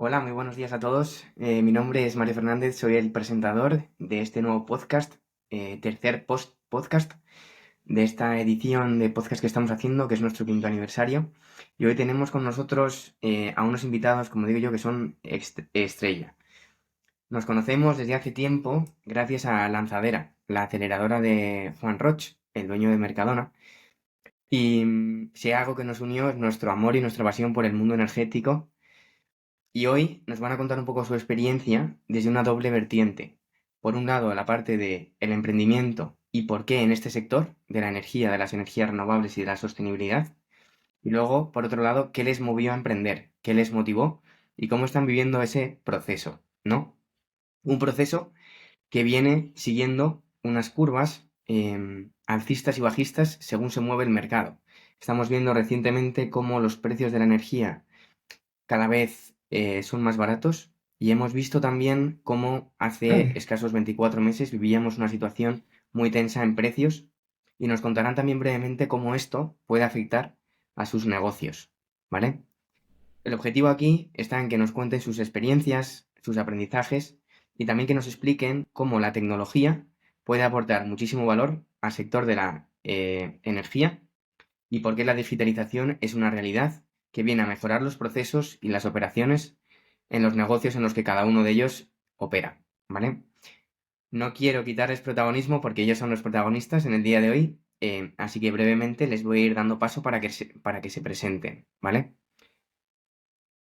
Hola, muy buenos días a todos. Mi nombre es Mario Fernández, soy el presentador de este nuevo podcast, tercer podcast de esta edición de podcast que estamos haciendo, que es nuestro quinto aniversario. Y hoy tenemos con nosotros a unos invitados, como digo yo, que son estrella. Nos conocemos desde hace tiempo gracias a Lanzadera, la aceleradora de Juan Roch, el dueño de Mercadona. Y si algo que nos unió es nuestro amor y nuestra pasión por el mundo energético y hoy nos van a contar un poco su experiencia desde una doble vertiente. Por un lado, la parte de el emprendimiento y por qué en este sector de la energía, de las energías renovables y de la sostenibilidad. Y luego, por otro lado, qué les movió a emprender, qué les motivó y cómo están viviendo ese proceso, ¿no? Un proceso que viene siguiendo unas curvas alcistas y bajistas según se mueve el mercado. Estamos viendo recientemente cómo los precios de la energía cada vez son más baratos y hemos visto también cómo hace escasos 24 meses vivíamos una situación muy tensa en precios y nos contarán también brevemente cómo esto puede afectar a sus negocios, ¿vale? El objetivo aquí está en que nos cuenten sus experiencias, sus aprendizajes y también que nos expliquen cómo la tecnología puede aportar muchísimo valor al sector de la energía y por qué la digitalización es una realidad que viene a mejorar los procesos y las operaciones en los negocios en los que cada uno de ellos opera, ¿vale? No quiero quitarles protagonismo porque ellos son los protagonistas en el día de hoy, así que brevemente les voy a ir dando paso para que se presenten, ¿vale?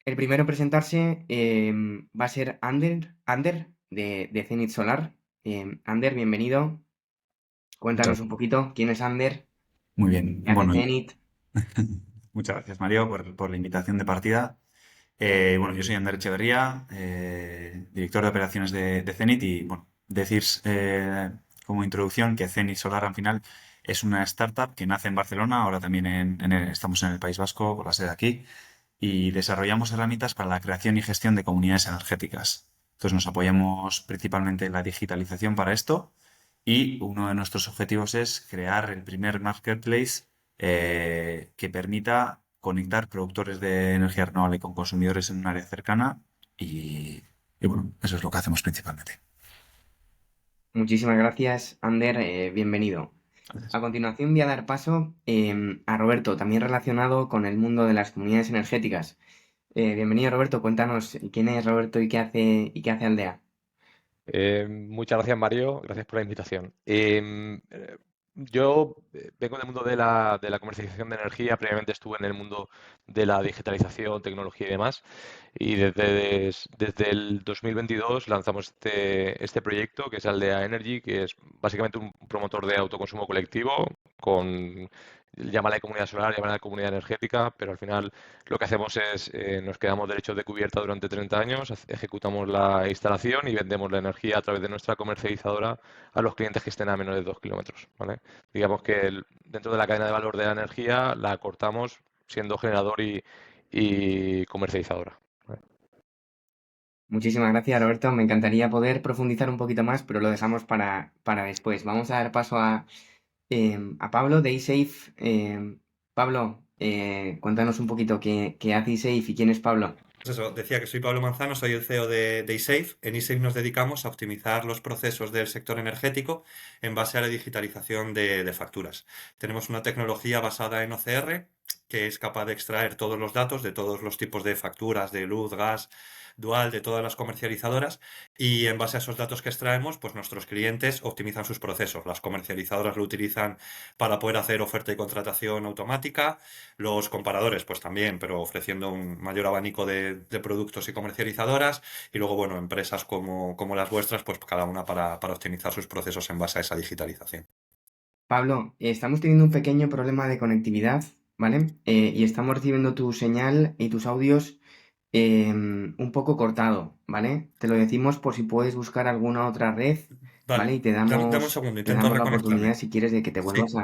El primero en presentarse va a ser Ander de Zenit Solar. Ander, bienvenido. Muchas Cuéntanos un poquito quién es Ander, Muy bien. qué hace Bueno, Zenit. muchas gracias, Mario, por la invitación de partida. Bueno, yo soy Ander Echeverría, director de operaciones de Zenit y, bueno, decir como introducción que Zenit Solar al final es una startup que nace en Barcelona, ahora también estamos en el País Vasco, con la sede aquí, y desarrollamos herramientas para la creación y gestión de comunidades energéticas. Entonces nos apoyamos principalmente en la digitalización para esto y uno de nuestros objetivos es crear el primer marketplace que permita conectar productores de energía renovable con consumidores en un área cercana y bueno, eso es lo que hacemos principalmente. Muchísimas gracias, Ander, bienvenido. A Gracias. continuación voy a dar paso a Roberto, también relacionado con el mundo de las comunidades energéticas. Bienvenido, Roberto, cuéntanos quién es Roberto y qué hace Aldea. Muchas gracias, Mario. Gracias por la invitación. Yo vengo del mundo de la comercialización de energía. Previamente estuve en el mundo de la digitalización, tecnología y demás. Y desde el 2022 lanzamos este proyecto que es Aldea Energy, que es básicamente un promotor de autoconsumo colectivo con, llámale comunidad solar, llámale comunidad energética, pero al final lo que hacemos es, nos quedamos derechos de cubierta durante 30 años, ejecutamos la instalación y vendemos la energía a través de nuestra comercializadora a los clientes que estén a menos de 2 kilómetros, ¿vale? Digamos que dentro de la cadena de valor de la energía la cortamos siendo generador y comercializadora. ¿Vale? Muchísimas gracias, Roberto. Me encantaría poder profundizar un poquito más, pero lo dejamos para después. Vamos a dar paso a Pablo de eSafe. Pablo, cuéntanos un poquito qué hace eSafe y quién es Pablo. Pues eso, decía que soy Pablo Manzano, soy el CEO de eSafe. En eSafe nos dedicamos a optimizar los procesos del sector energético en base a la digitalización de facturas. Tenemos una tecnología basada en OCR que es capaz de extraer todos los datos de todos los tipos de facturas, de luz, gas, dual, de todas las comercializadoras y en base a esos datos que extraemos, pues nuestros clientes optimizan sus procesos. Las comercializadoras lo utilizan para poder hacer oferta y contratación automática, los comparadores, pues también, pero ofreciendo un mayor abanico de productos y comercializadoras. Y luego, bueno, empresas como las vuestras, pues cada una para optimizar sus procesos en base a esa digitalización. Pablo, estamos teniendo un pequeño problema de conectividad, ¿vale? Y estamos recibiendo tu señal y tus audios un poco cortado, ¿vale? Te lo decimos por si puedes buscar alguna otra red, Vale, ¿vale? Y te dame un damos, segundo, te intento damos la oportunidad, reconectarme. si quieres, de que te Sí. vuelvas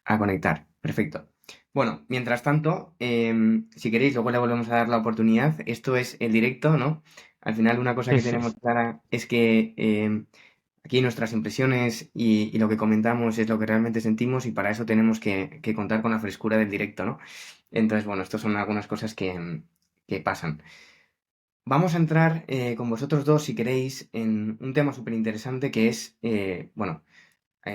a conectar. Perfecto. Bueno, mientras tanto, si queréis, luego le volvemos a dar la oportunidad. Esto es el directo, ¿no? Al final, una cosa que tenemos clara es que aquí nuestras impresiones y lo que comentamos es lo que realmente sentimos y para eso tenemos que contar con la frescura del directo, ¿no? Entonces, bueno, estas son algunas cosas que pasan. Vamos a entrar con vosotros dos, si queréis, en un tema súper interesante que es,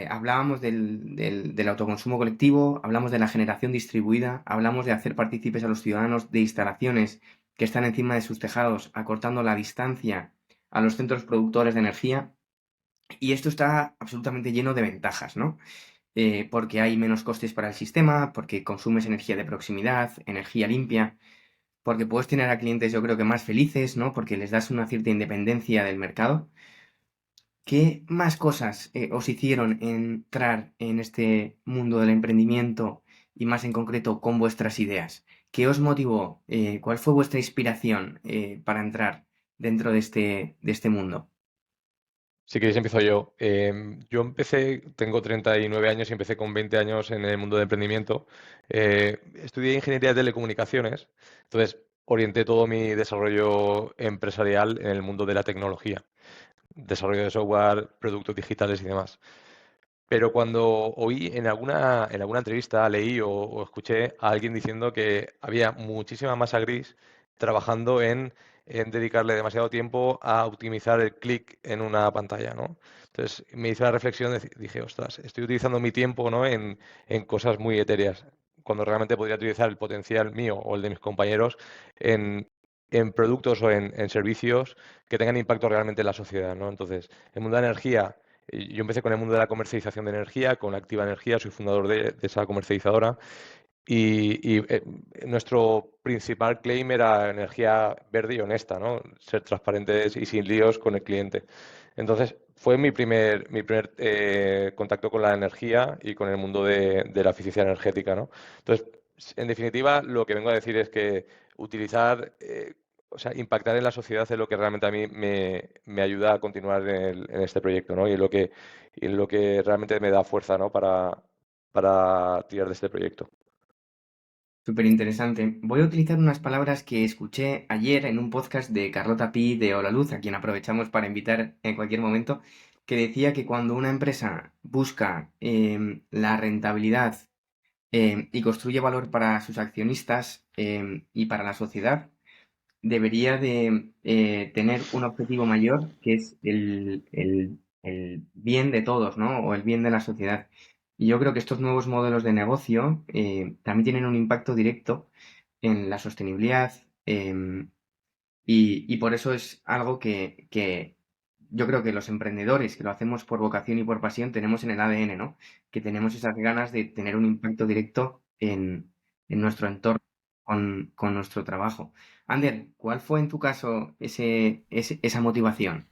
hablábamos del autoconsumo colectivo, hablamos de la generación distribuida, hablamos de hacer partícipes a los ciudadanos de instalaciones que están encima de sus tejados, acortando la distancia a los centros productores de energía. Y esto está absolutamente lleno de ventajas, ¿no? Porque hay menos costes para el sistema, porque consumes energía de proximidad, energía limpia, porque puedes tener a clientes, yo creo que más felices, ¿no? Porque les das una cierta independencia del mercado. ¿Qué más cosas os hicieron entrar en este mundo del emprendimiento y más en concreto con vuestras ideas? ¿Qué os motivó? ¿Cuál fue vuestra inspiración para entrar dentro de este mundo? Si queréis, empiezo yo. Yo empecé, tengo 39 años y empecé con 20 años en el mundo de emprendimiento. Estudié ingeniería de telecomunicaciones, entonces orienté todo mi desarrollo empresarial en el mundo de la tecnología, desarrollo de software, productos digitales y demás. Pero cuando oí en alguna entrevista, leí o escuché a alguien diciendo que había muchísima masa gris trabajando en dedicarle demasiado tiempo a optimizar el clic en una pantalla, ¿no? Entonces me hice la reflexión, dije, ostras, estoy utilizando mi tiempo, ¿no? en cosas muy etéreas, cuando realmente podría utilizar el potencial mío o el de mis compañeros en, en productos o en servicios que tengan impacto realmente en la sociedad, ¿no? Entonces, el mundo de la energía. Yo empecé con el mundo de la comercialización de energía, con Activa Energía, soy fundador de esa comercializadora y nuestro principal claim era energía verde y honesta, ¿no? Ser transparentes y sin líos con el cliente. Entonces, fue mi primer contacto con la energía y con el mundo de la eficiencia energética, ¿no? Entonces, en definitiva, lo que vengo a decir es que utilizar, o sea, impactar en la sociedad es lo que realmente a mí me ayuda a continuar en este proyecto, ¿no? Y lo que realmente me da fuerza, ¿no? Para tirar de este proyecto. Súper interesante. Voy a utilizar unas palabras que escuché ayer en un podcast de Carlota Pi de Hola Luz, a quien aprovechamos para invitar en cualquier momento, que decía que cuando una empresa busca la rentabilidad y construye valor para sus accionistas y para la sociedad, debería de tener un objetivo mayor que es el bien de todos, ¿no? O el bien de la sociedad. Y yo creo que estos nuevos modelos de negocio también tienen un impacto directo en la sostenibilidad y por eso es algo que yo creo que los emprendedores que lo hacemos por vocación y por pasión tenemos en el ADN, ¿no? Que tenemos esas ganas de tener un impacto directo en nuestro entorno con nuestro trabajo. Ander, ¿cuál fue en tu caso esa motivación?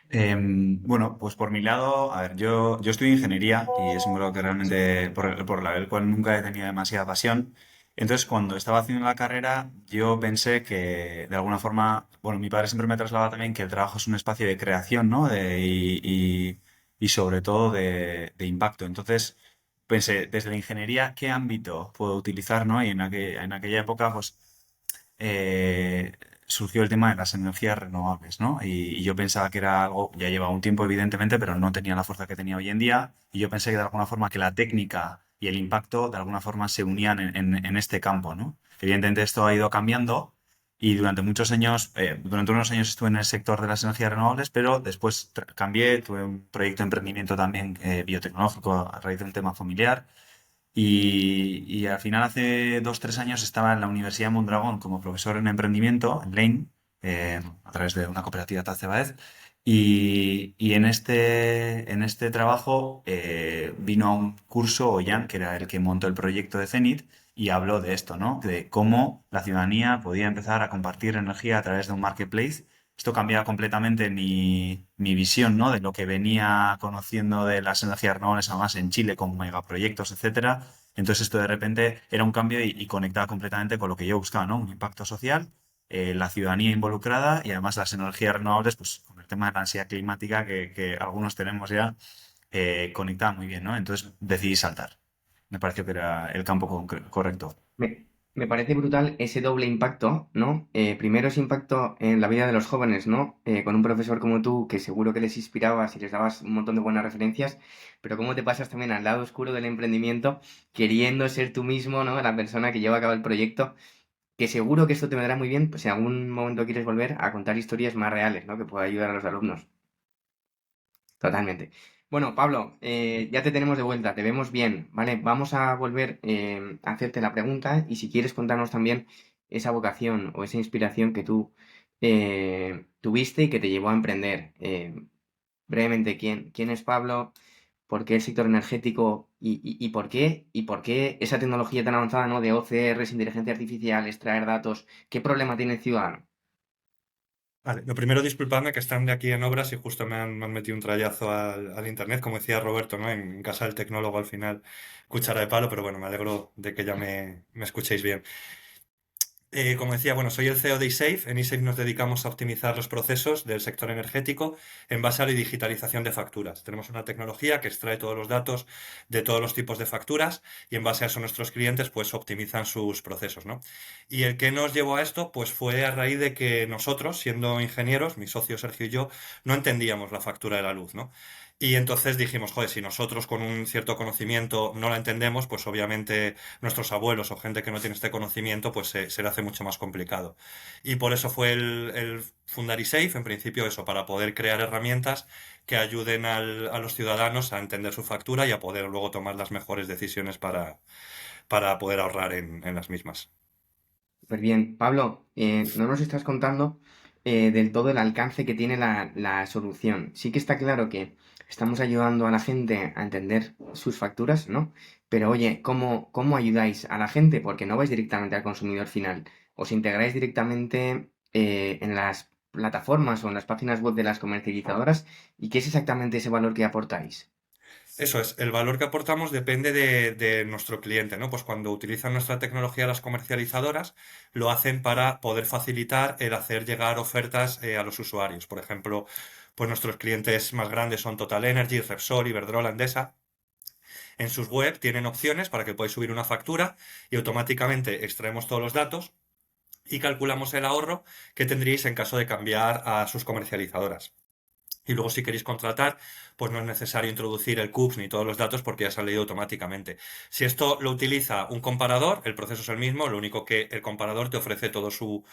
Bueno, pues por mi lado, a ver, yo estudio ingeniería y es un grado que realmente, el cual nunca he tenido demasiada pasión. Entonces, cuando estaba haciendo la carrera, yo pensé que de alguna forma, bueno, mi padre siempre me trasladaba también que el trabajo es un espacio de creación, ¿no? Y sobre todo de impacto. Entonces, pensé, desde la ingeniería, ¿qué ámbito puedo utilizar, ¿no? Y en aquella época, pues eh, surgió el tema de las energías renovables, ¿no? Y yo pensaba que era algo, ya llevaba un tiempo evidentemente, pero no tenía la fuerza que tenía hoy en día, y yo pensé que de alguna forma que la técnica y el impacto de alguna forma se unían en este campo, ¿no? Evidentemente esto ha ido cambiando y durante unos años estuve en el sector de las energías renovables, pero después cambié, tuve un proyecto de emprendimiento también biotecnológico a raíz de un tema familiar y al final, hace 2, 3 años, estaba en la Universidad de Mondragón como profesor en emprendimiento, en Lane, a través de una cooperativa Tace Baez. Y en este trabajo vino a un curso Ollán, que era el que montó el proyecto de Zenit, y habló de esto, ¿no? De cómo la ciudadanía podía empezar a compartir energía a través de un marketplace. Esto cambiaba completamente mi visión, ¿no? De lo que venía conociendo de las energías renovables, además en Chile, con megaproyectos, etcétera. Entonces esto de repente era un cambio y conectaba completamente con lo que yo buscaba, ¿no? Un impacto social, la ciudadanía involucrada y además las energías renovables, pues con el tema de la ansiedad climática que algunos tenemos ya, conectaba muy bien, ¿no? Entonces decidí saltar. Me pareció que era el campo correcto. Me parece brutal ese doble impacto, ¿no? Primero ese impacto en la vida de los jóvenes, ¿no? Con un profesor como tú, que seguro que les inspirabas y les dabas un montón de buenas referencias, pero cómo te pasas también al lado oscuro del emprendimiento, queriendo ser tú mismo, ¿no? La persona que lleva a cabo el proyecto. que seguro que esto te vendrá muy bien, pues si en algún momento quieres volver a contar historias más reales, ¿no? Que pueda ayudar a los alumnos. Totalmente. Bueno, Pablo, ya te tenemos de vuelta, te vemos bien, ¿vale? Vamos a volver a hacerte la pregunta y si quieres contarnos también esa vocación o esa inspiración que tú tuviste y que te llevó a emprender. Brevemente, ¿quién es Pablo? ¿Por qué el sector energético? ¿Y por qué esa tecnología tan avanzada, ¿no? De OCRs, inteligencia artificial, extraer datos? ¿Qué problema tiene el ciudadano? Vale, lo primero, disculpadme que están de aquí en obras y justo me han metido un trayazo al internet, como decía Roberto, ¿no? En casa del tecnólogo al final, cuchara de palo, pero bueno, me alegro de que ya me escuchéis bien. Como decía, bueno, soy el CEO de eSafe. En eSafe nos dedicamos a optimizar los procesos del sector energético en base a la digitalización de facturas. Tenemos una tecnología que extrae todos los datos de todos los tipos de facturas y en base a eso nuestros clientes pues optimizan sus procesos, ¿no? Y el que nos llevó a esto pues fue a raíz de que nosotros, siendo ingenieros, mi socio Sergio y yo, no entendíamos la factura de la luz, ¿no? Y entonces dijimos, joder, si nosotros con un cierto conocimiento no la entendemos, pues obviamente nuestros abuelos o gente que no tiene este conocimiento, pues se le hace mucho más complicado. Y por eso fue el fundar eSafe, en principio eso, para poder crear herramientas que ayuden a los ciudadanos a entender su factura y a poder luego tomar las mejores decisiones para poder ahorrar en las mismas. Pues bien, Pablo, no nos estás contando del todo el alcance que tiene la solución. Sí que está claro que estamos ayudando a la gente a entender sus facturas, ¿no? Pero oye, ¿cómo ayudáis a la gente? Porque no vais directamente al consumidor final. Os integráis directamente en las plataformas o en las páginas web de las comercializadoras. ¿Y qué es exactamente ese valor que aportáis? Eso es, el valor que aportamos depende de nuestro cliente, ¿no? Pues cuando utilizan nuestra tecnología las comercializadoras, lo hacen para poder facilitar el hacer llegar ofertas a los usuarios. Por ejemplo, pues nuestros clientes más grandes son Total Energy, Repsol, Iberdrola, Endesa. En sus web tienen opciones para que podáis subir una factura y automáticamente extraemos todos los datos y calculamos el ahorro que tendríais en caso de cambiar a sus comercializadoras. Y luego si queréis contratar, pues no es necesario introducir el CUPS ni todos los datos porque ya se han leído automáticamente. Si esto lo utiliza un comparador, el proceso es el mismo, lo único que el comparador te ofrece todo su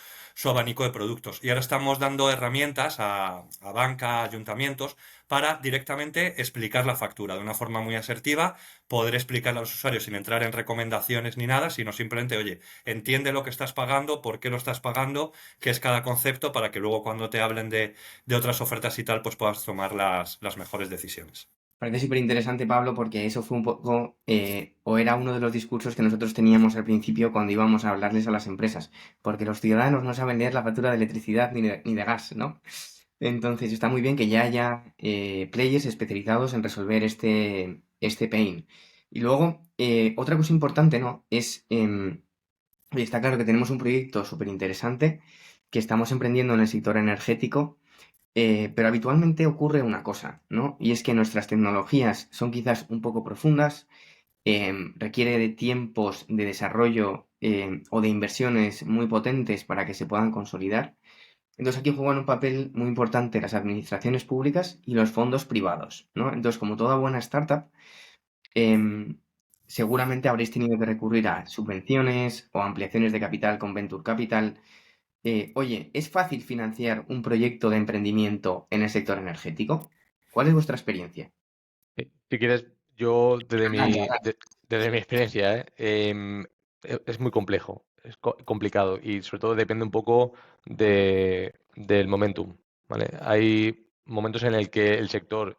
abanico de productos. Y ahora estamos dando herramientas a banca, a ayuntamientos, para directamente explicar la factura de una forma muy asertiva, poder explicarla a los usuarios sin entrar en recomendaciones ni nada, sino simplemente, oye, entiende lo que estás pagando, por qué lo estás pagando, qué es cada concepto, para que luego cuando te hablen de otras ofertas y tal, pues puedas tomar las mejores decisiones. Parece súper interesante, Pablo, porque eso fue un poco, o era uno de los discursos que nosotros teníamos al principio cuando íbamos a hablarles a las empresas, porque los ciudadanos no saben leer la factura de electricidad ni de gas, ¿no? Entonces está muy bien que ya haya players especializados en resolver este pain. Y luego, otra cosa importante, ¿no? Oye, está claro que tenemos un proyecto súper interesante que estamos emprendiendo en el sector energético, pero habitualmente ocurre una cosa, ¿no? Y es que nuestras tecnologías son quizás un poco profundas, requiere de tiempos de desarrollo o de inversiones muy potentes para que se puedan consolidar. Entonces aquí juegan un papel muy importante las administraciones públicas y los fondos privados, ¿no? Entonces, como toda buena startup, em, seguramente habréis tenido que recurrir a subvenciones o ampliaciones de capital con Venture Capital. Oye, ¿es fácil financiar un proyecto de emprendimiento en el sector energético? ¿Cuál es vuestra experiencia? Si quieres, yo desde Adelante, mi, adelante. desde mi experiencia, es muy complejo, es complicado y sobre todo depende un poco del momentum, ¿vale? Hay momentos en el que el sector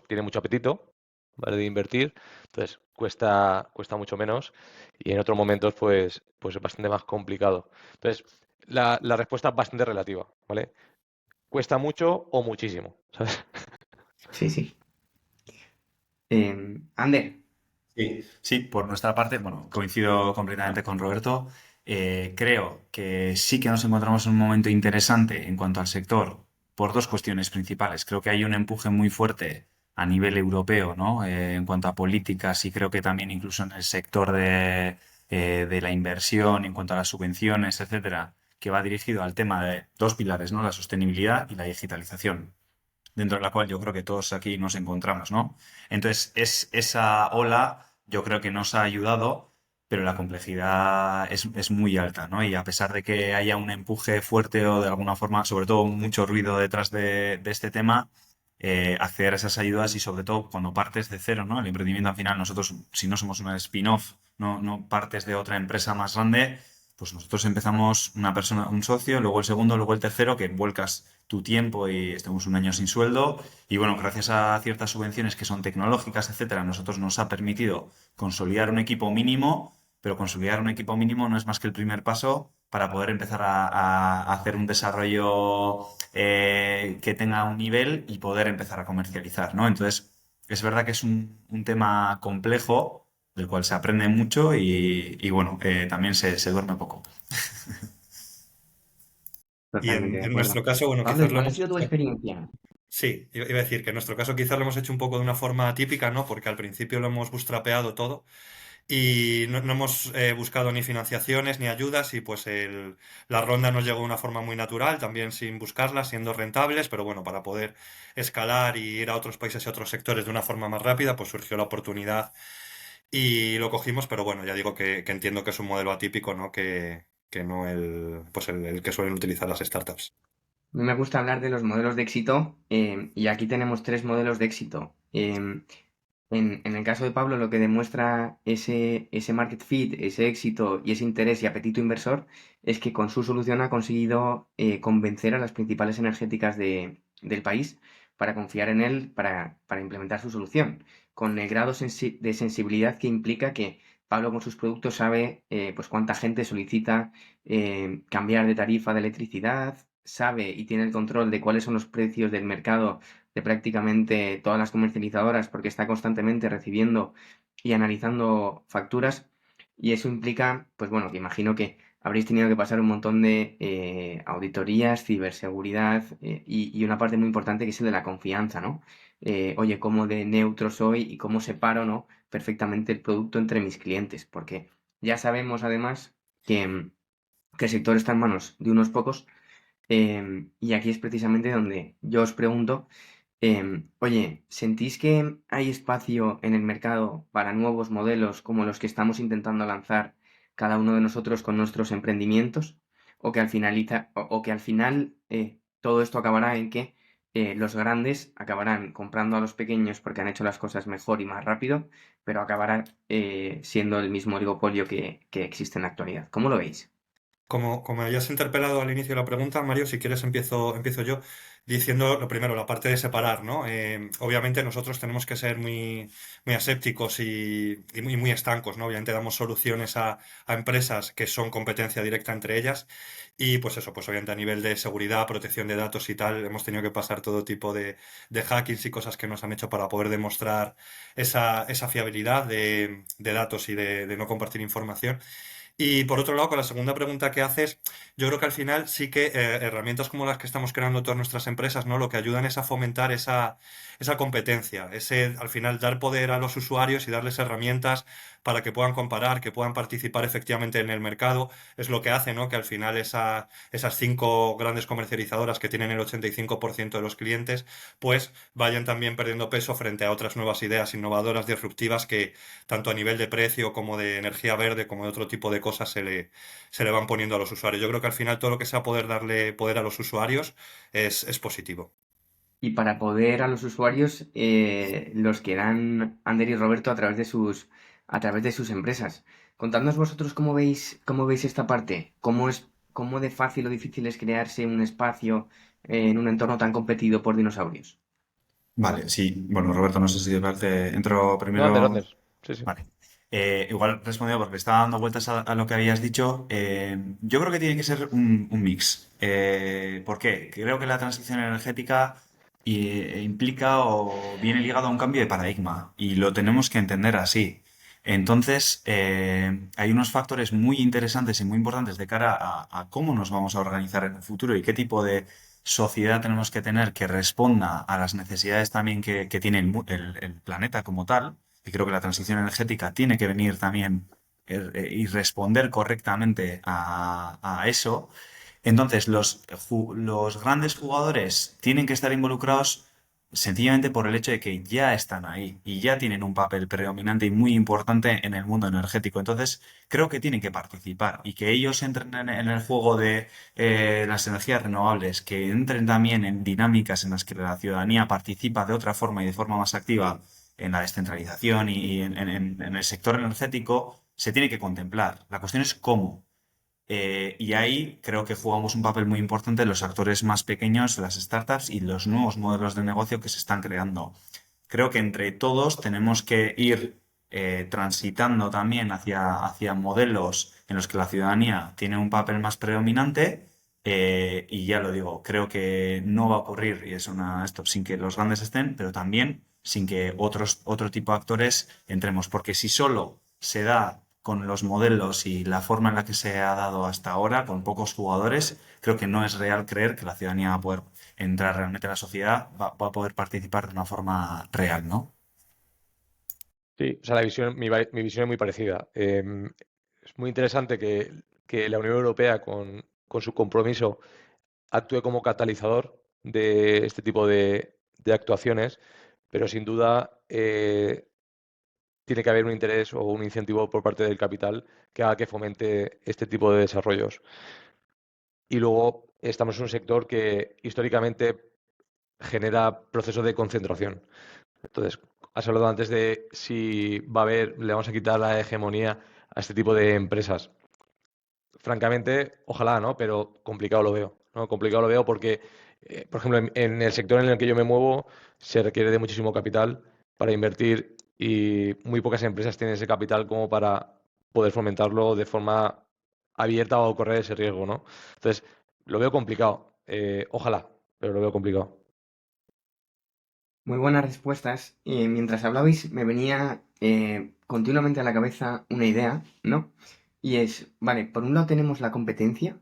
tiene mucho apetito, ¿vale? De invertir, entonces cuesta mucho menos y en otros momentos pues es bastante más complicado. Entonces, la respuesta es bastante relativa, ¿vale? Cuesta mucho o muchísimo, ¿sabes? Sí, sí. Ander, Sí, sí, por nuestra parte, bueno, coincido completamente con Roberto. Creo que sí que nos encontramos en un momento interesante en cuanto al sector por dos cuestiones principales. Creo que hay un empuje muy fuerte a nivel europeo, ¿no? En cuanto a políticas y creo que también incluso en el sector de la inversión, en cuanto a las subvenciones, etcétera, que va dirigido al tema de dos pilares, ¿no? La sostenibilidad y la digitalización, dentro de la cual yo creo que todos aquí nos encontramos, ¿no? Entonces, esa ola yo creo que nos ha ayudado pero la complejidad es muy alta, ¿no? Y a pesar de que haya un empuje fuerte o de alguna forma, sobre todo mucho ruido detrás de este tema, acceder a esas ayudas y sobre todo cuando partes de cero, ¿no? El emprendimiento al final, nosotros, si no somos un spin-off, no partes de otra empresa más grande, pues nosotros empezamos una persona, un socio, luego el segundo, luego el tercero, que vuelcas tu tiempo y estamos un año sin sueldo. Y bueno, gracias a ciertas subvenciones que son tecnológicas, etcétera, nosotros nos ha permitido consolidar un equipo mínimo, pero consolidar un equipo mínimo no es más que el primer paso para poder empezar a hacer un desarrollo que tenga un nivel y poder empezar a comercializar, ¿no? Entonces, es verdad que es un tema complejo del cual se aprende mucho y bueno, también se duerme poco. Y Totalmente de en acuerdo. nuestro caso, bueno, Pablo, quizás ¿y lo cuál ha hemos sido tu hecho. experiencia? Sí, iba a decir que en nuestro caso quizás lo hemos hecho un poco de una forma atípica, ¿no? Porque al principio lo hemos bootstrapeado todo y no hemos buscado ni financiaciones ni ayudas y pues la ronda nos llegó de una forma muy natural, también sin buscarla, siendo rentables, pero bueno, para poder escalar y ir a otros países y a otros sectores de una forma más rápida, pues surgió la oportunidad y lo cogimos, pero bueno, ya digo que entiendo que es un modelo atípico, ¿no? Que no pues el que suelen utilizar las startups. A mí me gusta hablar de los modelos de éxito y aquí tenemos tres modelos de éxito. En el caso de Pablo, lo que demuestra ese market fit, ese éxito y ese interés y apetito inversor es que con su solución ha conseguido convencer a las principales energéticas del país para confiar en él, para implementar su solución, con el grado de sensibilidad que implica que Pablo con sus productos sabe pues cuánta gente solicita cambiar de tarifa de electricidad, sabe y tiene el control de cuáles son los precios del mercado de prácticamente todas las comercializadoras porque está constantemente recibiendo y analizando facturas y eso implica, pues bueno, que imagino que habréis tenido que pasar un montón de auditorías, ciberseguridad y una parte muy importante que es el de la confianza, ¿no? Oye, cómo de neutro soy y cómo separo, ¿no? Perfectamente el producto entre mis clientes, porque ya sabemos además que el sector está en manos de unos pocos y aquí es precisamente donde yo os pregunto, oye, ¿sentís que hay espacio en el mercado para nuevos modelos como los que estamos intentando lanzar cada uno de nosotros con nuestros emprendimientos? ¿O que al final todo esto acabará en que los grandes acabarán comprando a los pequeños porque han hecho las cosas mejor y más rápido, pero acabará siendo el mismo oligopolio que existe en la actualidad? ¿Cómo lo veis? Como hayas interpelado al inicio de la pregunta, Mario, si quieres empiezo yo diciendo lo primero, la parte de separar, ¿no? Obviamente nosotros tenemos que ser muy asépticos y muy estancos, ¿no? Obviamente damos soluciones a empresas que son competencia directa entre ellas y pues eso, pues obviamente a nivel de seguridad, protección de datos y tal, hemos tenido que pasar todo tipo de hackings y cosas que nos han hecho para poder demostrar esa fiabilidad de datos y de no compartir información. Y por otro lado, con la segunda pregunta que haces, yo creo que al final sí que herramientas como las que estamos creando todas nuestras empresas, ¿no? Lo que ayudan es a fomentar esa competencia, ese al final dar poder a los usuarios y darles herramientas para que puedan comparar, que puedan participar efectivamente en el mercado. Es lo que hace, ¿no? Que al final esas cinco grandes comercializadoras que tienen el 85% de los clientes, pues vayan también perdiendo peso frente a otras nuevas ideas innovadoras, disruptivas que tanto a nivel de precio como de energía verde, como de otro tipo de cosas, se le van poniendo a los usuarios. Yo creo que al final todo lo que sea poder darle poder a los usuarios es positivo. Y para poder a los usuarios los que dan Ander y Roberto a través de sus empresas. Contadnos vosotros cómo veis esta parte, cómo de fácil o difícil es crearse un espacio en un entorno tan competido por dinosaurios. Vale, sí. Bueno, Roberto, no sé si de parte entro No, Ander, primero. Ander. Sí, sí. Vale. Igual respondido porque estaba dando vueltas a lo que habías dicho. Yo creo que tiene que ser un mix. ¿Por qué? Creo que la transición energética implica o viene ligado a un cambio de paradigma y lo tenemos que entender así. Entonces, hay unos factores muy interesantes y muy importantes de cara a cómo nos vamos a organizar en el futuro y qué tipo de sociedad tenemos que tener que responda a las necesidades también que tiene el planeta como tal. Y creo que la transición energética tiene que venir también y responder correctamente a eso. Entonces, los grandes jugadores tienen que estar involucrados sencillamente por el hecho de que ya están ahí y ya tienen un papel predominante y muy importante en el mundo energético. Entonces, creo que tienen que participar y que ellos entren en el juego de las energías renovables, que entren también en dinámicas en las que la ciudadanía participa de otra forma y de forma más activa en la descentralización y en el sector energético, se tiene que contemplar. La cuestión es cómo. Y ahí creo que jugamos un papel muy importante los actores más pequeños, las startups y los nuevos modelos de negocio que se están creando. Creo que entre todos tenemos que ir transitando también hacia modelos en los que la ciudadanía tiene un papel más predominante. Y ya lo digo, creo que no va a ocurrir, y es esto sin que los grandes estén, pero también sin que otro tipo de actores entremos. Porque si solo se da con los modelos y la forma en la que se ha dado hasta ahora, con pocos jugadores, creo que no es real creer que la ciudadanía va a poder entrar realmente a la sociedad, va a poder participar de una forma real, ¿no? Sí, o sea, mi visión es muy parecida. Es muy interesante que la Unión Europea, con su compromiso, actúe como catalizador de este tipo de actuaciones, pero sin duda tiene que haber un interés o un incentivo por parte del capital que haga que fomente este tipo de desarrollos. Y luego estamos en un sector que históricamente genera procesos de concentración. Entonces, has hablado antes de si va a haber, le vamos a quitar la hegemonía a este tipo de empresas. Francamente, ojalá, ¿no? Pero complicado lo veo, ¿no? Complicado lo veo porque, por ejemplo, en el sector en el que yo me muevo se requiere de muchísimo capital para invertir y muy pocas empresas tienen ese capital como para poder fomentarlo de forma abierta o correr ese riesgo, ¿no? Entonces, lo veo complicado. Ojalá, pero lo veo complicado. Muy buenas respuestas. Mientras hablabais, me venía continuamente a la cabeza una idea, ¿no? Y es, vale, por un lado tenemos la competencia,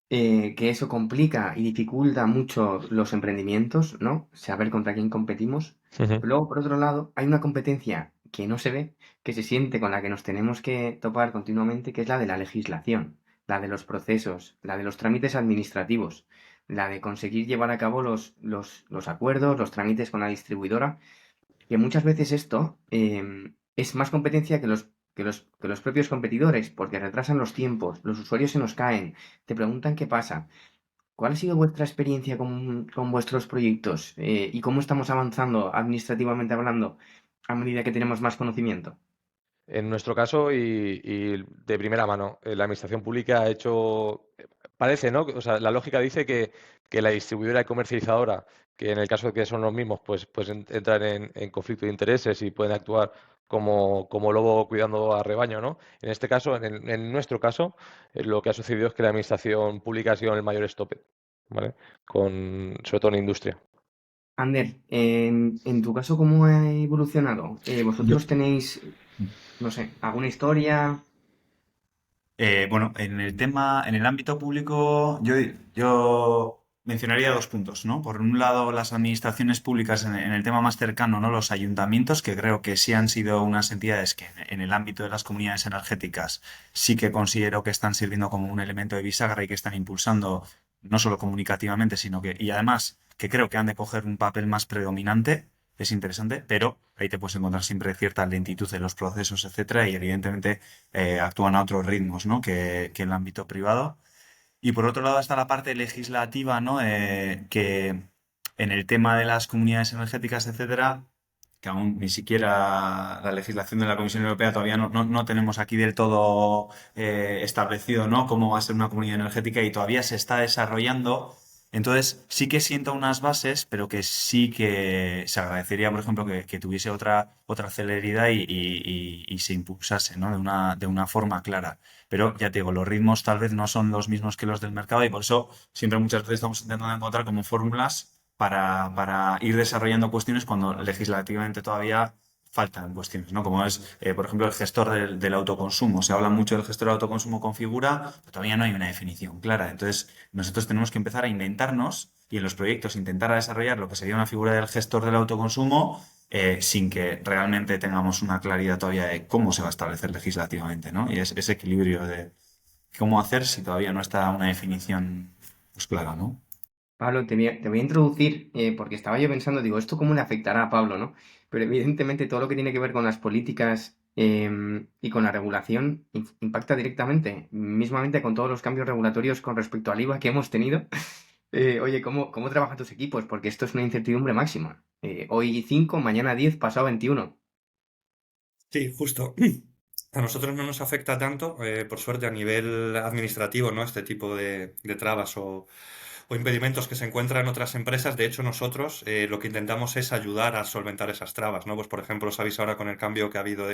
que eso complica y dificulta mucho los emprendimientos, ¿no? Saber contra quién competimos. Ujú. Pero luego, por otro lado, hay una competencia que no se ve, que se siente, con la que nos tenemos que topar continuamente, que es la de la legislación, la de los procesos, la de los trámites administrativos, la de conseguir llevar a cabo los acuerdos, los trámites con la distribuidora, que muchas veces esto es más competencia que los propios competidores, porque retrasan los tiempos, los usuarios se nos caen, te preguntan qué pasa. ¿Cuál ha sido vuestra experiencia con vuestros proyectos y cómo estamos avanzando administrativamente hablando a medida que tenemos más conocimiento? En nuestro caso, y de primera mano, la administración pública ha hecho, parece, ¿no? O sea, la lógica dice que la distribuidora y comercializadora, que en el caso de que son los mismos, pues entran en conflicto de intereses y pueden actuar como lobo cuidando a rebaño, ¿no? En este caso, en nuestro caso, lo que ha sucedido es que la administración pública ha sido el mayor stopper, ¿vale? Sobre todo en industria. Ander, en tu caso, ¿cómo ha evolucionado? Yo, ¿Vosotros tenéis, no sé, alguna historia? Bueno, en el ámbito público, yo mencionaría dos puntos, ¿no? Por un lado, las administraciones públicas en el tema más cercano, ¿no? Los ayuntamientos, que creo que sí han sido unas entidades que en el ámbito de las comunidades energéticas sí que considero que están sirviendo como un elemento de bisagra y que están impulsando no solo comunicativamente, y además que creo que han de coger un papel más predominante. Es interesante, pero ahí te puedes encontrar siempre cierta lentitud en los procesos, etcétera, y evidentemente actúan a otros ritmos, ¿no? que el ámbito privado. Y por otro lado está la parte legislativa, ¿no? Que en el tema de las comunidades energéticas, etcétera, que aún ni siquiera la legislación de la Comisión Europea todavía no tenemos aquí del todo establecido, ¿no? Cómo va a ser una comunidad energética y todavía se está desarrollando. Entonces, sí que siento unas bases, pero que sí que se agradecería, por ejemplo, que tuviese otra celeridad y se impulsase, ¿no? De una forma clara. Pero ya te digo, los ritmos tal vez no son los mismos que los del mercado y por eso siempre muchas veces estamos intentando encontrar como fórmulas para ir desarrollando cuestiones cuando legislativamente todavía faltan cuestiones, ¿no? Como es, por ejemplo, el gestor del autoconsumo. Se habla mucho del gestor del autoconsumo con figura, pero todavía no hay una definición clara. Entonces, nosotros tenemos que empezar a inventarnos y en los proyectos intentar a desarrollar lo que sería una figura del gestor del autoconsumo sin que realmente tengamos una claridad todavía de cómo se va a establecer legislativamente, ¿no? Y es ese equilibrio de cómo hacer si todavía no está una definición pues, clara, ¿no? Pablo, te voy a introducir, porque estaba yo pensando, digo, ¿esto cómo le afectará a Pablo, no? Pero evidentemente todo lo que tiene que ver con las políticas y con la regulación impacta directamente, mismamente con todos los cambios regulatorios con respecto al IVA que hemos tenido. Oye, ¿cómo trabajan tus equipos? Porque esto es una incertidumbre máxima. Hoy 5, mañana 10, pasado 21. Sí, justo. A nosotros no nos afecta tanto, por suerte, a nivel administrativo, ¿no? Este tipo de trabas o impedimentos que se encuentran en otras empresas. De hecho, nosotros lo que intentamos es ayudar a solventar esas trabas, ¿no? Pues, por ejemplo, sabéis ahora con el cambio que ha habido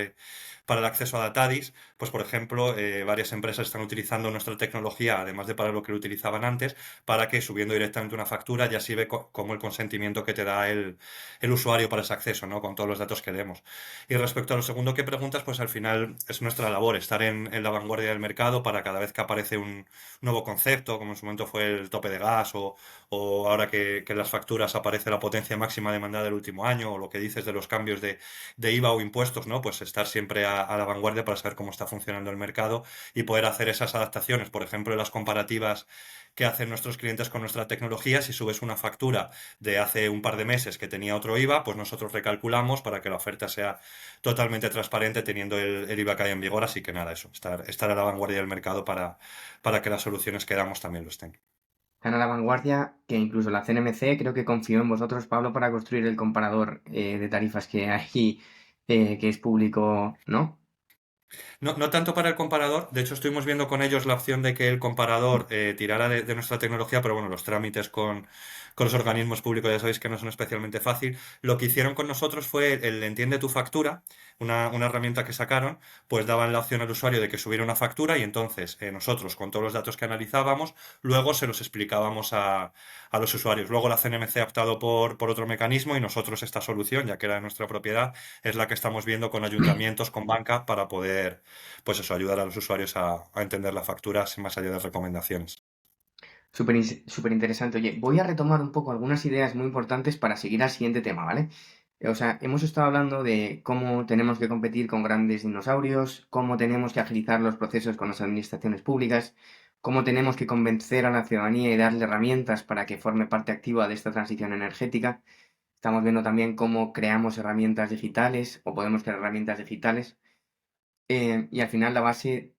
para el acceso a Datadis, pues, por ejemplo, varias empresas están utilizando nuestra tecnología, además de para lo que lo utilizaban antes, para que subiendo directamente una factura ya se ve como el consentimiento que te da el usuario para ese acceso, ¿no? Con todos los datos que leemos. Y respecto a lo segundo que preguntas, pues al final es nuestra labor estar en la vanguardia del mercado para cada vez que aparece un nuevo concepto, como en su momento fue el tope de gas o ahora que en las facturas aparece la potencia máxima demandada del último año o lo que dices de los cambios de IVA o impuestos, ¿no? Pues estar siempre a la vanguardia para saber cómo está funcionando el mercado y poder hacer esas adaptaciones. Por ejemplo, las comparativas que hacen nuestros clientes con nuestra tecnología, si subes una factura de hace un par de meses que tenía otro IVA, pues nosotros recalculamos para que la oferta sea totalmente transparente teniendo el IVA que hay en vigor. Así que nada, eso, estar a la vanguardia del mercado para que las soluciones que damos también lo estén. Están a la vanguardia, que incluso la CNMC creo que confió en vosotros, Pablo, para construir el comparador de tarifas que hay, que es público, ¿no? No, no tanto para el comparador, de hecho estuvimos viendo con ellos la opción de que el comparador tirara de nuestra tecnología, pero bueno, los trámites con los organismos públicos ya sabéis que no son especialmente fácil. Lo que hicieron con nosotros fue el entiende tu factura, una herramienta que sacaron, pues daban la opción al usuario de que subiera una factura y entonces nosotros con todos los datos que analizábamos, luego se los explicábamos a los usuarios. Luego la CNMC ha optado por otro mecanismo y nosotros esta solución, ya que era de nuestra propiedad, es la que estamos viendo con ayuntamientos, con banca, para poder, pues eso, ayudar a los usuarios a entender la factura sin más allá de recomendaciones. Súper interesante. Oye, voy a retomar un poco algunas ideas muy importantes para seguir al siguiente tema, ¿vale? O sea, hemos estado hablando de cómo tenemos que competir con grandes dinosaurios, cómo tenemos que agilizar los procesos con las administraciones públicas, cómo tenemos que convencer a la ciudadanía y darle herramientas para que forme parte activa de esta transición energética. Estamos viendo también cómo creamos herramientas digitales o podemos crear herramientas digitales. Y al final la base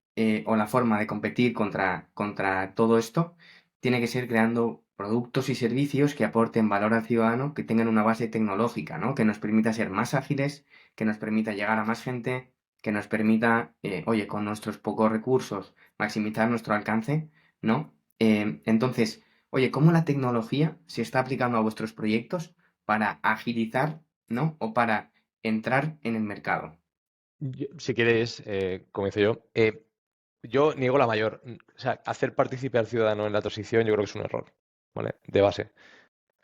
o la forma de competir contra todo esto tiene que ser creando productos y servicios que aporten valor al ciudadano, que tengan una base tecnológica, ¿no? Que nos permita ser más ágiles, que nos permita llegar a más gente, que nos permita, oye, con nuestros pocos recursos, maximizar nuestro alcance, ¿no? Entonces, oye, ¿cómo la tecnología se está aplicando a vuestros proyectos para agilizar, ¿no? O para entrar en el mercado? Si quieres, comienzo yo. Yo niego la mayor. O sea, hacer partícipe al ciudadano en la transición yo creo que es un error, ¿vale? De base.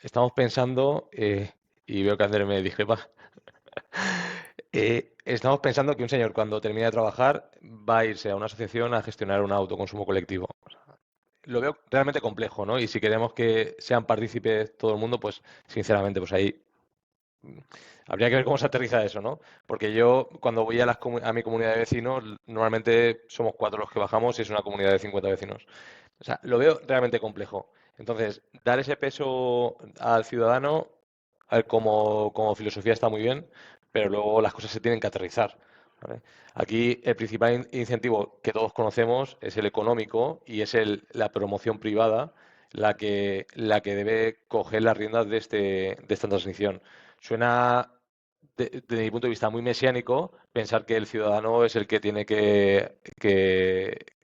Estamos pensando, y veo que Ander me discrepa, estamos pensando que un señor cuando termine de trabajar va a irse a una asociación a gestionar un autoconsumo colectivo. O sea, lo veo realmente complejo, ¿no? Y si queremos que sean partícipes todo el mundo, pues sinceramente, pues ahí habría que ver cómo se aterriza eso, ¿no? Porque yo, cuando voy a mi comunidad de vecinos, normalmente somos 4 los que bajamos y es una comunidad de 50 vecinos. O sea, lo veo realmente complejo. Entonces, dar ese peso al ciudadano, a ver, como filosofía está muy bien, pero luego las cosas se tienen que aterrizar, ¿vale? Aquí el principal incentivo que todos conocemos es el económico y es la promoción privada la que debe coger las riendas de esta transición. Suena, desde mi punto de vista, muy mesiánico pensar que el ciudadano es el que tiene que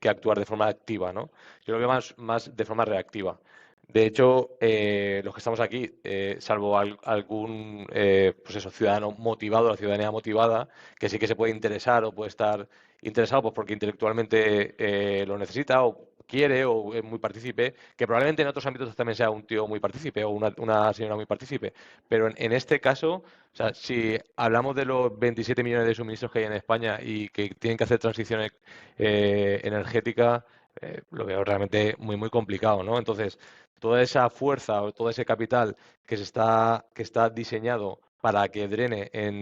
actuar de forma activa, ¿no? Yo lo veo más de forma reactiva. De hecho, los que estamos aquí, salvo algún pues eso, ciudadano motivado, la ciudadanía motivada, que sí que se puede interesar o puede estar interesado pues porque intelectualmente lo necesita o quiere o es muy partícipe, que probablemente en otros ámbitos también sea un tío muy partícipe o una señora muy partícipe. Pero en este caso, o sea, si hablamos de los 27 millones de suministros que hay en España y que tienen que hacer transición energética, lo veo realmente muy, muy complicado, ¿no? Entonces, toda esa fuerza o todo ese capital que está diseñado para que drene en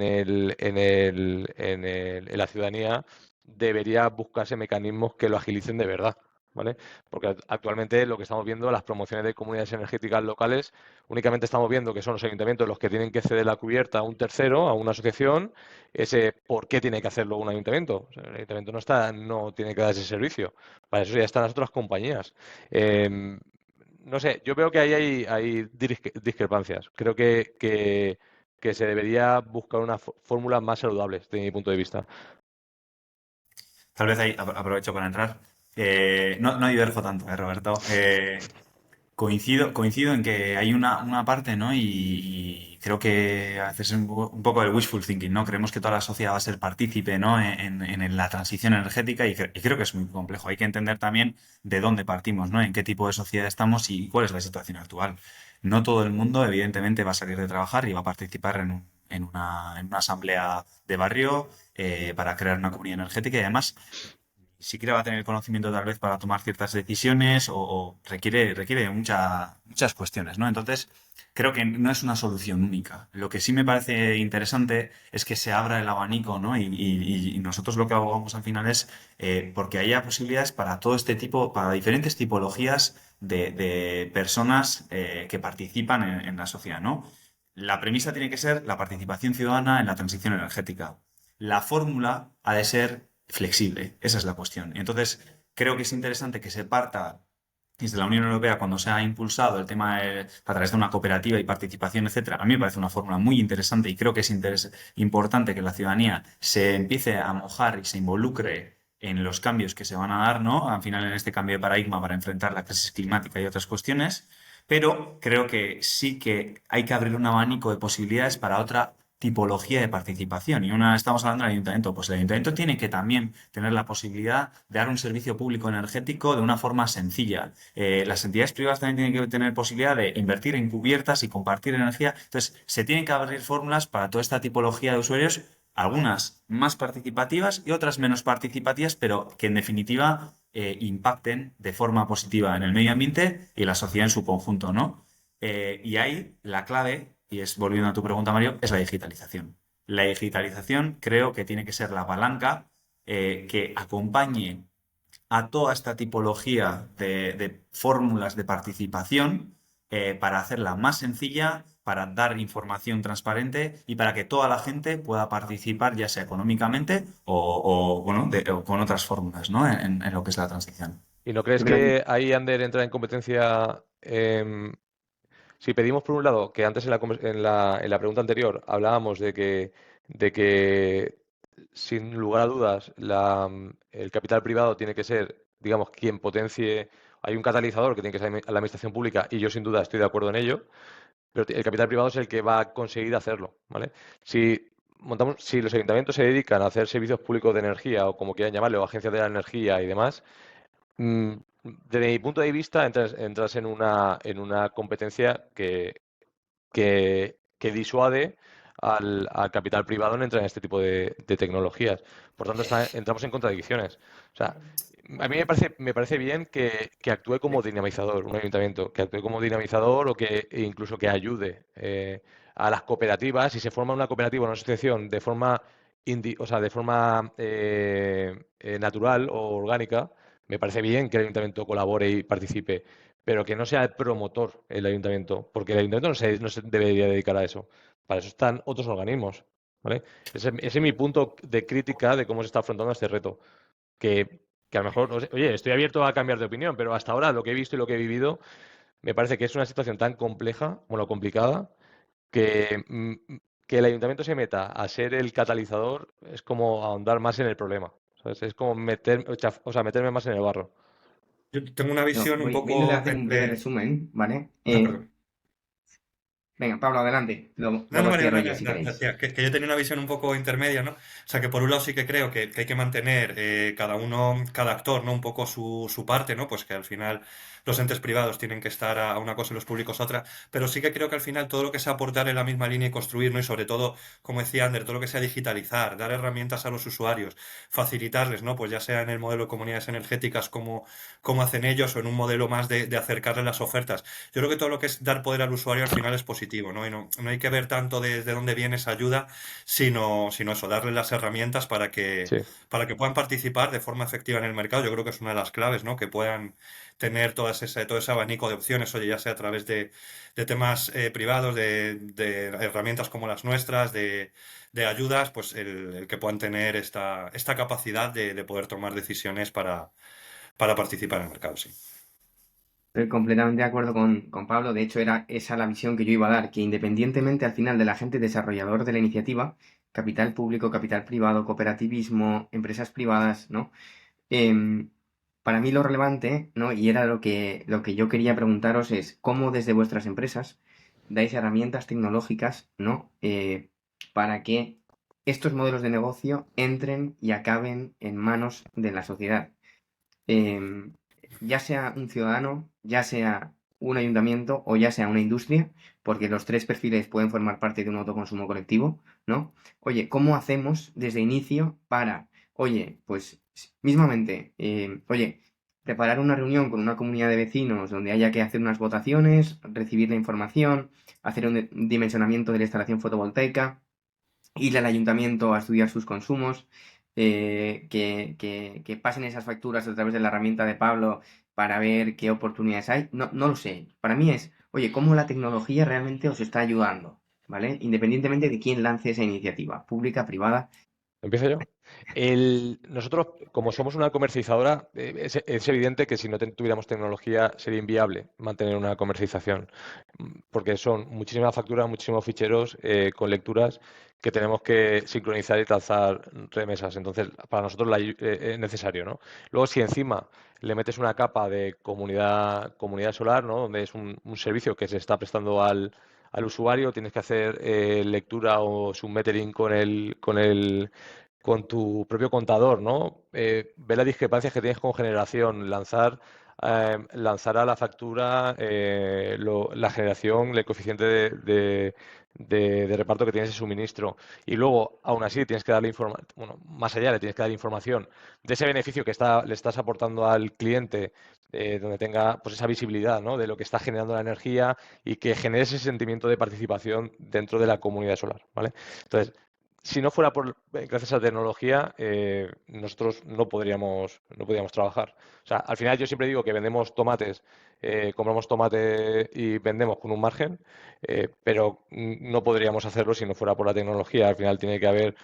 la ciudadanía, debería buscarse mecanismos que lo agilicen de verdad. ¿vale? Porque actualmente lo que estamos viendo, las promociones de comunidades energéticas locales, únicamente estamos viendo que son los ayuntamientos los que tienen que ceder la cubierta a un tercero, a una asociación. Ese ¿por qué tiene que hacerlo un ayuntamiento? O sea, el ayuntamiento no tiene que dar ese servicio. Para eso ya están las otras compañías. No sé, yo veo que ahí hay discrepancias. Creo que se debería buscar unas fórmulas más saludables, desde mi punto de vista. Tal vez ahí aprovecho para entrar. No diverjo tanto, Roberto. Coincido en que hay una parte, ¿no? Y creo que a veces es un poco el wishful thinking, ¿no? Creemos que toda la sociedad va a ser partícipe, ¿no? En la transición energética y creo que es muy complejo. Hay que entender también de dónde partimos, ¿no? En qué tipo de sociedad estamos y cuál es la situación actual. No todo el mundo, evidentemente, va a salir de trabajar y va a participar en una asamblea de barrio para crear una comunidad energética y además siquiera va a tener conocimiento tal vez para tomar ciertas decisiones o requiere muchas cuestiones, ¿no? Entonces, creo que no es una solución única. Lo que sí me parece interesante es que se abra el abanico, ¿no? Y nosotros lo que abogamos al final es porque haya posibilidades para todo este tipo, para diferentes tipologías de personas que participan en la sociedad, ¿no? La premisa tiene que ser la participación ciudadana en la transición energética. La fórmula ha de ser flexible, esa es la cuestión. Entonces, creo que es interesante que se parta desde la Unión Europea cuando se ha impulsado el tema a través de una cooperativa y participación, etcétera. A mí me parece una fórmula muy interesante y creo que es importante que la ciudadanía se empiece a mojar y se involucre en los cambios que se van a dar, ¿no? Al final, en este cambio de paradigma para enfrentar la crisis climática y otras cuestiones. Pero creo que sí que hay que abrir un abanico de posibilidades para otra tipología de participación. Y estamos hablando del ayuntamiento, pues el ayuntamiento tiene que también tener la posibilidad de dar un servicio público energético de una forma sencilla. Las entidades privadas también tienen que tener posibilidad de invertir en cubiertas y compartir energía. Entonces, se tienen que abrir fórmulas para toda esta tipología de usuarios, algunas más participativas y otras menos participativas, pero que en definitiva impacten de forma positiva en el medio ambiente y la sociedad en su conjunto, ¿no? Y ahí la clave, y es volviendo a tu pregunta, Mario, es la digitalización. La digitalización creo que tiene que ser la palanca que acompañe a toda esta tipología de fórmulas de participación para hacerla más sencilla, para dar información transparente y para que toda la gente pueda participar, ya sea económicamente bueno, o con otras fórmulas, ¿no? En lo que es la transición. ¿Y no crees Yo creo que que ahí Ander entra en competencia? Si pedimos por un lado, que antes en la pregunta anterior hablábamos de que sin lugar a dudas el capital privado tiene que ser, digamos, quien potencie, hay un catalizador que tiene que ser la administración pública y yo sin duda estoy de acuerdo en ello, pero el capital privado es el que va a conseguir hacerlo, ¿vale? Si los ayuntamientos se dedican a hacer servicios públicos de energía o como quieran llamarlo, agencias de la energía y demás, Mm, desde mi punto de vista, entras en una competencia que disuade al capital privado en entrar en este tipo de tecnologías. Por tanto, entramos en contradicciones. O sea, a mí me parece bien que actúe como dinamizador, un ayuntamiento, que actúe como dinamizador o e incluso que ayude a las cooperativas. Si se forma una cooperativa o una asociación de forma, o sea, de forma natural o orgánica, me parece bien que el ayuntamiento colabore y participe, pero que no sea el promotor el ayuntamiento, porque el ayuntamiento no se debería dedicar a eso. Para eso están otros organismos, ¿vale? Ese es mi punto de crítica de cómo se está afrontando este reto. Que a lo mejor, no sé, oye, estoy abierto a cambiar de opinión, pero hasta ahora lo que he visto y lo que he vivido, me parece que es una situación tan compleja, bueno, complicada, que el ayuntamiento se meta a ser el catalizador es como ahondar más en el problema. ¿Sabes? Es como meterme más en el barro. Yo tengo una no, visión un voy a intentar poco hacer un breve entre... resumen, ¿vale? Ah, perdón. Venga, Pablo, adelante. No, no, Luego Mario, cierro no, yo no, si no, queréis. decía que yo tenía una visión un poco intermedia, ¿no? O sea, que por un lado sí que creo que hay que mantener cada uno, cada actor, ¿no? Un poco su parte, ¿no? Pues que al final los entes privados tienen que estar a una cosa y los públicos a otra, pero sí que creo que al final todo lo que sea aportar en la misma línea y construir, ¿no? Y sobre todo, como decía Ander, todo lo que sea digitalizar, dar herramientas a los usuarios, facilitarles, ¿no? Pues ya sea en el modelo de comunidades energéticas como hacen ellos o en un modelo más de acercarles las ofertas. Yo creo que todo lo que es dar poder al usuario al final es positivo, ¿no? Y no hay que ver tanto desde dónde viene esa ayuda, sino eso, darles las herramientas Sí. para que puedan participar de forma efectiva en el mercado. Yo creo que es una de las claves, ¿no? Que puedan tener todo ese abanico de opciones, oye, ya sea a través de temas privados, de herramientas como las nuestras, de ayudas, pues el que puedan tener esta capacidad de poder tomar decisiones para participar en el mercado, sí. Estoy completamente de acuerdo con Pablo. De hecho, era esa la visión que yo iba a dar, que independientemente al final del agente desarrollador de la iniciativa, capital público, capital privado, cooperativismo, empresas privadas, ¿no? Em, para mí lo relevante, ¿no? Y era lo que yo quería preguntaros es cómo desde vuestras empresas dais herramientas tecnológicas, ¿no? Para que estos modelos de negocio entren y acaben en manos de la sociedad. Em, ya sea un ciudadano, ya sea un ayuntamiento o ya sea una industria, porque los tres perfiles pueden formar parte de un autoconsumo colectivo, ¿no? Oye, ¿cómo hacemos desde inicio para, oye, pues mismamente, oye, preparar una reunión con una comunidad de vecinos donde haya que hacer unas votaciones, recibir la información, hacer un dimensionamiento de la instalación fotovoltaica, ir al ayuntamiento a estudiar sus consumos, que pasen esas facturas a través de la herramienta de Pablo para ver qué oportunidades hay? No lo sé. Para mí es, oye, cómo la tecnología realmente os está ayudando, ¿vale? Independientemente de quién lance esa iniciativa, pública, privada. ¿Empiezo yo? Nosotros, como somos una comercializadora, es evidente que si no tuviéramos tecnología sería inviable mantener una comercialización, porque son muchísimas facturas, muchísimos ficheros con lecturas que tenemos que sincronizar y trazar remesas. Entonces, para nosotros es necesario, ¿no? Luego, si encima le metes una capa de comunidad solar, ¿no? Donde es un servicio que se está prestando al usuario, tienes que hacer lectura o submetering con tu propio contador, ¿no? Ver las discrepancias que tienes con generación, lanzar a la factura la generación, el coeficiente de reparto que tienes de suministro. Y luego, aún así, tienes que darle información, bueno, más allá le tienes que dar información de ese beneficio que le estás aportando al cliente, donde tenga pues esa visibilidad, ¿no? De lo que está generando la energía y que genere ese sentimiento de participación dentro de la comunidad solar, ¿vale? Entonces, si no fuera gracias a la tecnología, nosotros no podríamos trabajar. O sea, al final yo siempre digo que vendemos tomates, compramos tomate y vendemos con un margen, pero no podríamos hacerlo si no fuera por la tecnología. Al final tiene que haber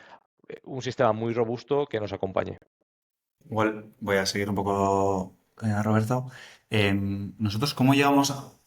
un sistema muy robusto que nos acompañe. Igual voy a seguir un poco, Roberto. Nosotros, ¿cómo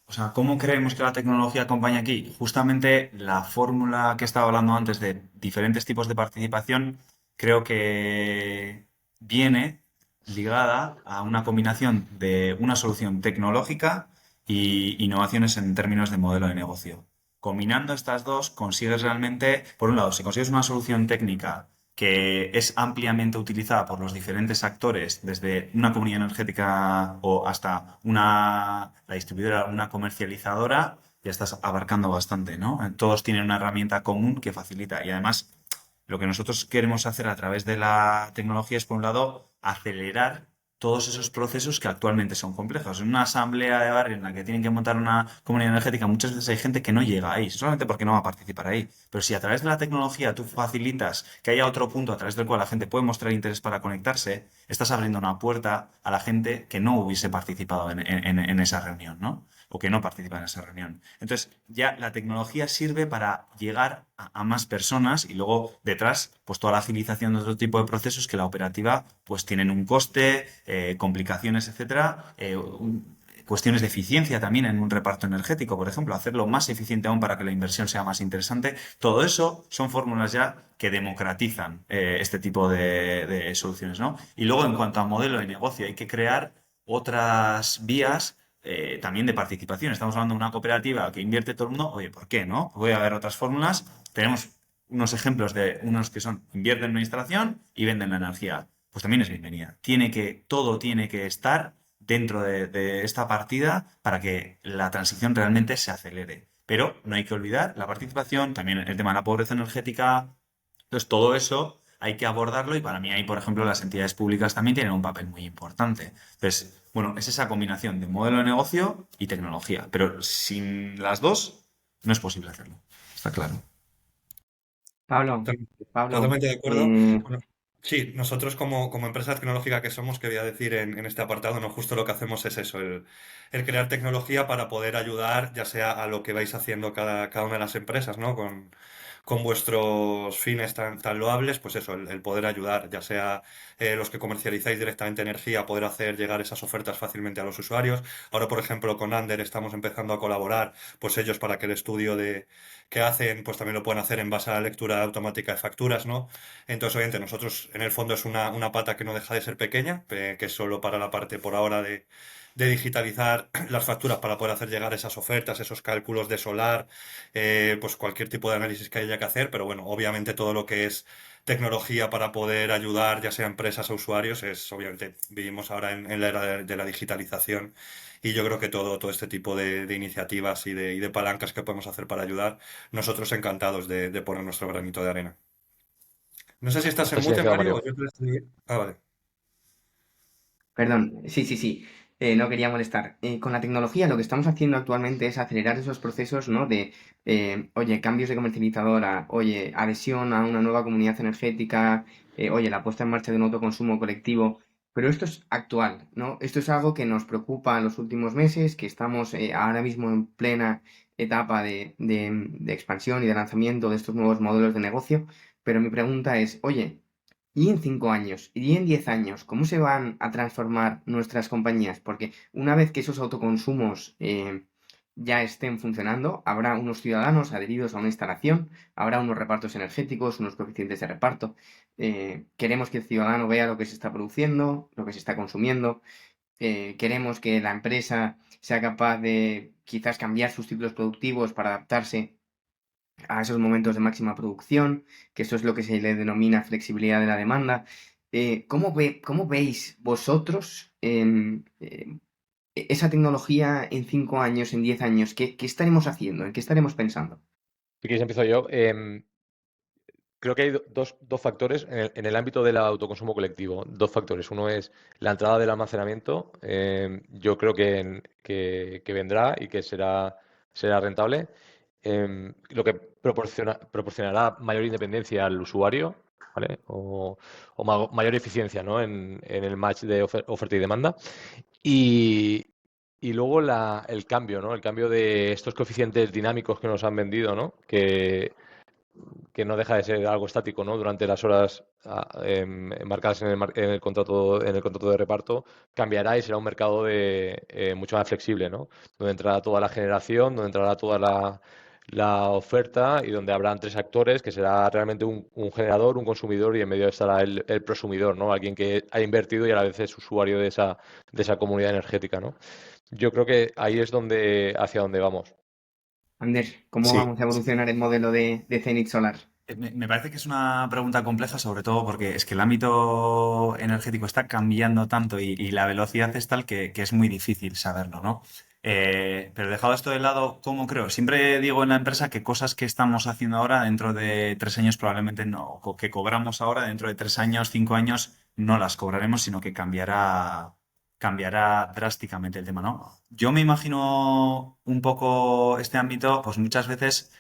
o sea, cómo creemos que la tecnología acompaña aquí? Justamente la fórmula que estaba hablando antes de diferentes tipos de participación, creo que viene ligada a una combinación de una solución tecnológica y innovaciones en términos de modelo de negocio. Combinando estas dos, consigues realmente, por un lado, si consigues una solución técnica que es ampliamente utilizada por los diferentes actores, desde una comunidad energética o hasta la distribuidora, una comercializadora, ya estás abarcando bastante, ¿no? Todos tienen una herramienta común que facilita y además lo que nosotros queremos hacer a través de la tecnología es, por un lado, acelerar todos esos procesos que actualmente son complejos. En una asamblea de barrio en la que tienen que montar una comunidad energética, muchas veces hay gente que no llega ahí, solamente porque no va a participar ahí. Pero si a través de la tecnología tú facilitas que haya otro punto a través del cual la gente puede mostrar interés para conectarse, estás abriendo una puerta a la gente que no hubiese participado en esa reunión, ¿no? O que no participa en esa reunión. Entonces, ya la tecnología sirve para llegar a más personas y luego detrás, pues toda la agilización de otro tipo de procesos que la operativa, pues tienen un coste, complicaciones, etcétera, cuestiones de eficiencia también en un reparto energético, por ejemplo, hacerlo más eficiente aún para que la inversión sea más interesante. Todo eso son fórmulas ya que democratizan este tipo de soluciones, ¿no? Y luego, en cuanto a modelo de negocio, hay que crear otras vías también de participación. Estamos hablando de una cooperativa que invierte todo el mundo. Oye, ¿por qué no? Voy a ver otras fórmulas. Tenemos unos ejemplos de unos que invierten en una instalación y venden la energía. Pues también es bienvenida. Todo tiene que estar dentro de esta partida para que la transición realmente se acelere. Pero no hay que olvidar la participación, también el tema de la pobreza energética. Entonces, todo eso hay que abordarlo y para mí ahí, por ejemplo, las entidades públicas también tienen un papel muy importante. Entonces, bueno, es esa combinación de modelo de negocio y tecnología, pero sin las dos no es posible hacerlo. Está claro. Pablo, Totalmente Pablo, totalmente de acuerdo. Bueno, sí, nosotros como empresa tecnológica que somos, que voy a decir en este apartado, no justo lo que hacemos es eso, el crear tecnología para poder ayudar, ya sea a lo que vais haciendo cada una de las empresas, ¿no? Con vuestros fines tan loables, pues eso, el poder ayudar, ya sea los que comercializáis directamente energía, poder hacer llegar esas ofertas fácilmente a los usuarios. Ahora, por ejemplo, con Ander estamos empezando a colaborar, pues ellos para que el estudio que hacen, pues también lo pueden hacer en base a la lectura automática de facturas, ¿no? Entonces, obviamente, nosotros en el fondo es una pata que no deja de ser pequeña, que es solo para la parte por ahora de digitalizar las facturas para poder hacer llegar esas ofertas, esos cálculos de solar, pues cualquier tipo de análisis que haya que hacer, pero bueno, obviamente todo lo que es tecnología para poder ayudar, ya sea a empresas o usuarios, es obviamente, vivimos ahora en la era de la digitalización y yo creo que todo este tipo de iniciativas y de palancas que podemos hacer para ayudar, nosotros encantados de poner nuestro granito de arena. No sé si estás en Estás mute, silenciado, Mario, o Mario. yo te estoy... Ah, vale. Perdón, sí, sí, sí, no quería molestar. Con la tecnología lo que estamos haciendo actualmente es acelerar esos procesos, ¿no? Oye, cambios de comercializadora, oye, adhesión a una nueva comunidad energética, oye, la puesta en marcha de un autoconsumo colectivo. Pero esto es actual, ¿no? Esto es algo que nos preocupa en los últimos meses, que estamos ahora mismo en plena etapa de expansión y de lanzamiento de estos nuevos modelos de negocio. Pero mi pregunta es, oye, ¿y en 5 años? ¿Y en 10 años? ¿Cómo se van a transformar nuestras compañías? Porque una vez que esos autoconsumos ya estén funcionando, habrá unos ciudadanos adheridos a una instalación, habrá unos repartos energéticos, unos coeficientes de reparto. Queremos que el ciudadano vea lo que se está produciendo, lo que se está consumiendo. Queremos que la empresa sea capaz de quizás cambiar sus ciclos productivos para adaptarse a esos momentos de máxima producción, que eso es lo que se le denomina flexibilidad de la demanda. ¿Cómo veis vosotros esa tecnología en 5 años, en 10 años? ¿Qué estaremos haciendo? ¿En qué estaremos pensando? Si quieres empiezo yo. Creo que hay dos factores en el ámbito del autoconsumo colectivo. Dos factores. Uno es la entrada del almacenamiento. Yo creo que vendrá y que será rentable. Lo que proporcionará mayor independencia al usuario, ¿vale? O mayor eficiencia, ¿no? En el match de oferta y demanda. Y, y luego el cambio, ¿no? El cambio de estos coeficientes dinámicos que nos han vendido, ¿no? Que no deja de ser algo estático, ¿no? Durante las horas marcadas en el contrato de reparto, cambiará y será un mercado mucho más flexible, ¿no? Donde entrará toda la generación, donde entrará toda la oferta y donde habrán tres actores, que será realmente un generador, un consumidor y en medio estará el prosumidor, ¿no? Alguien que ha invertido y a la vez es usuario de esa comunidad energética, ¿no? Yo creo que ahí es hacia donde vamos. Ander, ¿cómo Sí, vamos a evolucionar el modelo de Zenit Solar? Me parece que es una pregunta compleja, sobre todo porque es que el ámbito energético está cambiando tanto y la velocidad es tal que es muy difícil saberlo, ¿no? Pero dejado esto de lado, ¿cómo creo? Siempre digo en la empresa que cosas que estamos haciendo ahora dentro de 3 años probablemente no, que cobramos ahora dentro de 3 años, 5 años, no las cobraremos, sino que cambiará drásticamente el tema, ¿no? Yo me imagino un poco este ámbito, pues muchas veces.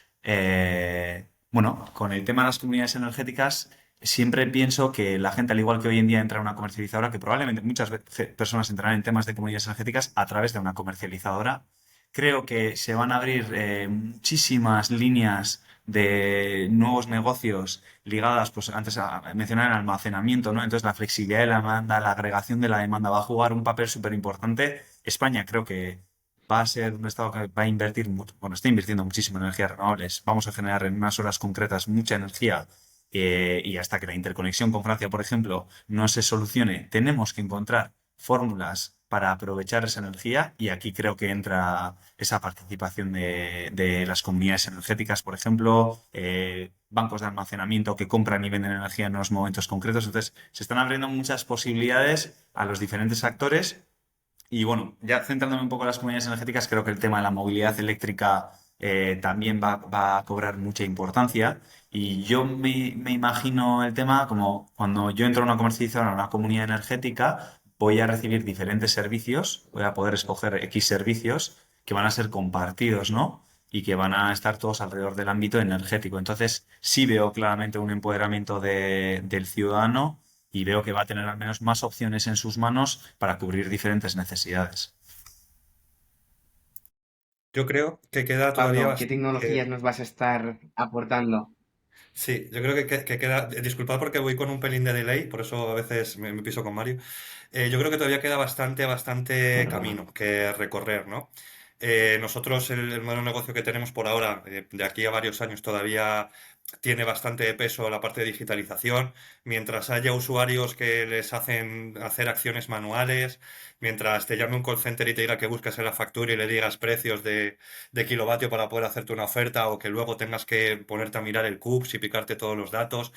Bueno, con el tema de las comunidades energéticas, siempre pienso que la gente, al igual que hoy en día entra en una comercializadora, que probablemente muchas personas entrarán en temas de comunidades energéticas a través de una comercializadora, creo que se van a abrir muchísimas líneas de nuevos negocios ligadas, pues antes mencionar el almacenamiento, ¿no? Entonces la flexibilidad de la demanda, la agregación de la demanda va a jugar un papel súper importante. España creo que va a ser un estado que va a invertir, bueno, está invirtiendo muchísimo en energías renovables. Vamos a generar en unas horas concretas mucha energía y hasta que la interconexión con Francia, por ejemplo, no se solucione, tenemos que encontrar fórmulas para aprovechar esa energía y aquí creo que entra esa participación de las comunidades energéticas, por ejemplo, bancos de almacenamiento que compran y venden energía en unos momentos concretos. Entonces, se están abriendo muchas posibilidades a los diferentes actores Y bueno, ya centrándome un poco en las comunidades energéticas, creo que el tema de la movilidad eléctrica también va a cobrar mucha importancia. Y yo me imagino el tema como cuando yo entro a una comercializadora, a una comunidad energética, voy a recibir diferentes servicios, voy a poder escoger X servicios que van a ser compartidos, ¿no? Y que van a estar todos alrededor del ámbito energético. Entonces, sí veo claramente un empoderamiento del ciudadano y veo que va a tener al menos más opciones en sus manos para cubrir diferentes necesidades. Yo creo que queda todavía Pablo, ¿qué tecnologías bastante. nos vas a estar aportando? Sí, yo creo que queda. Disculpad porque voy con un pelín de delay, por eso a veces me piso con Mario. Yo creo que todavía queda No hay bastante problema. camino que recorrer, ¿no? Nosotros, el modelo de negocio que tenemos por ahora, de aquí a varios años, todavía tiene bastante peso la parte de digitalización. Mientras haya usuarios que les hacen hacer acciones manuales, mientras te llame un call center y te diga que buscas en la factura y le digas precios de kilovatio para poder hacerte una oferta, o que luego tengas que ponerte a mirar el CUPS y picarte todos los datos.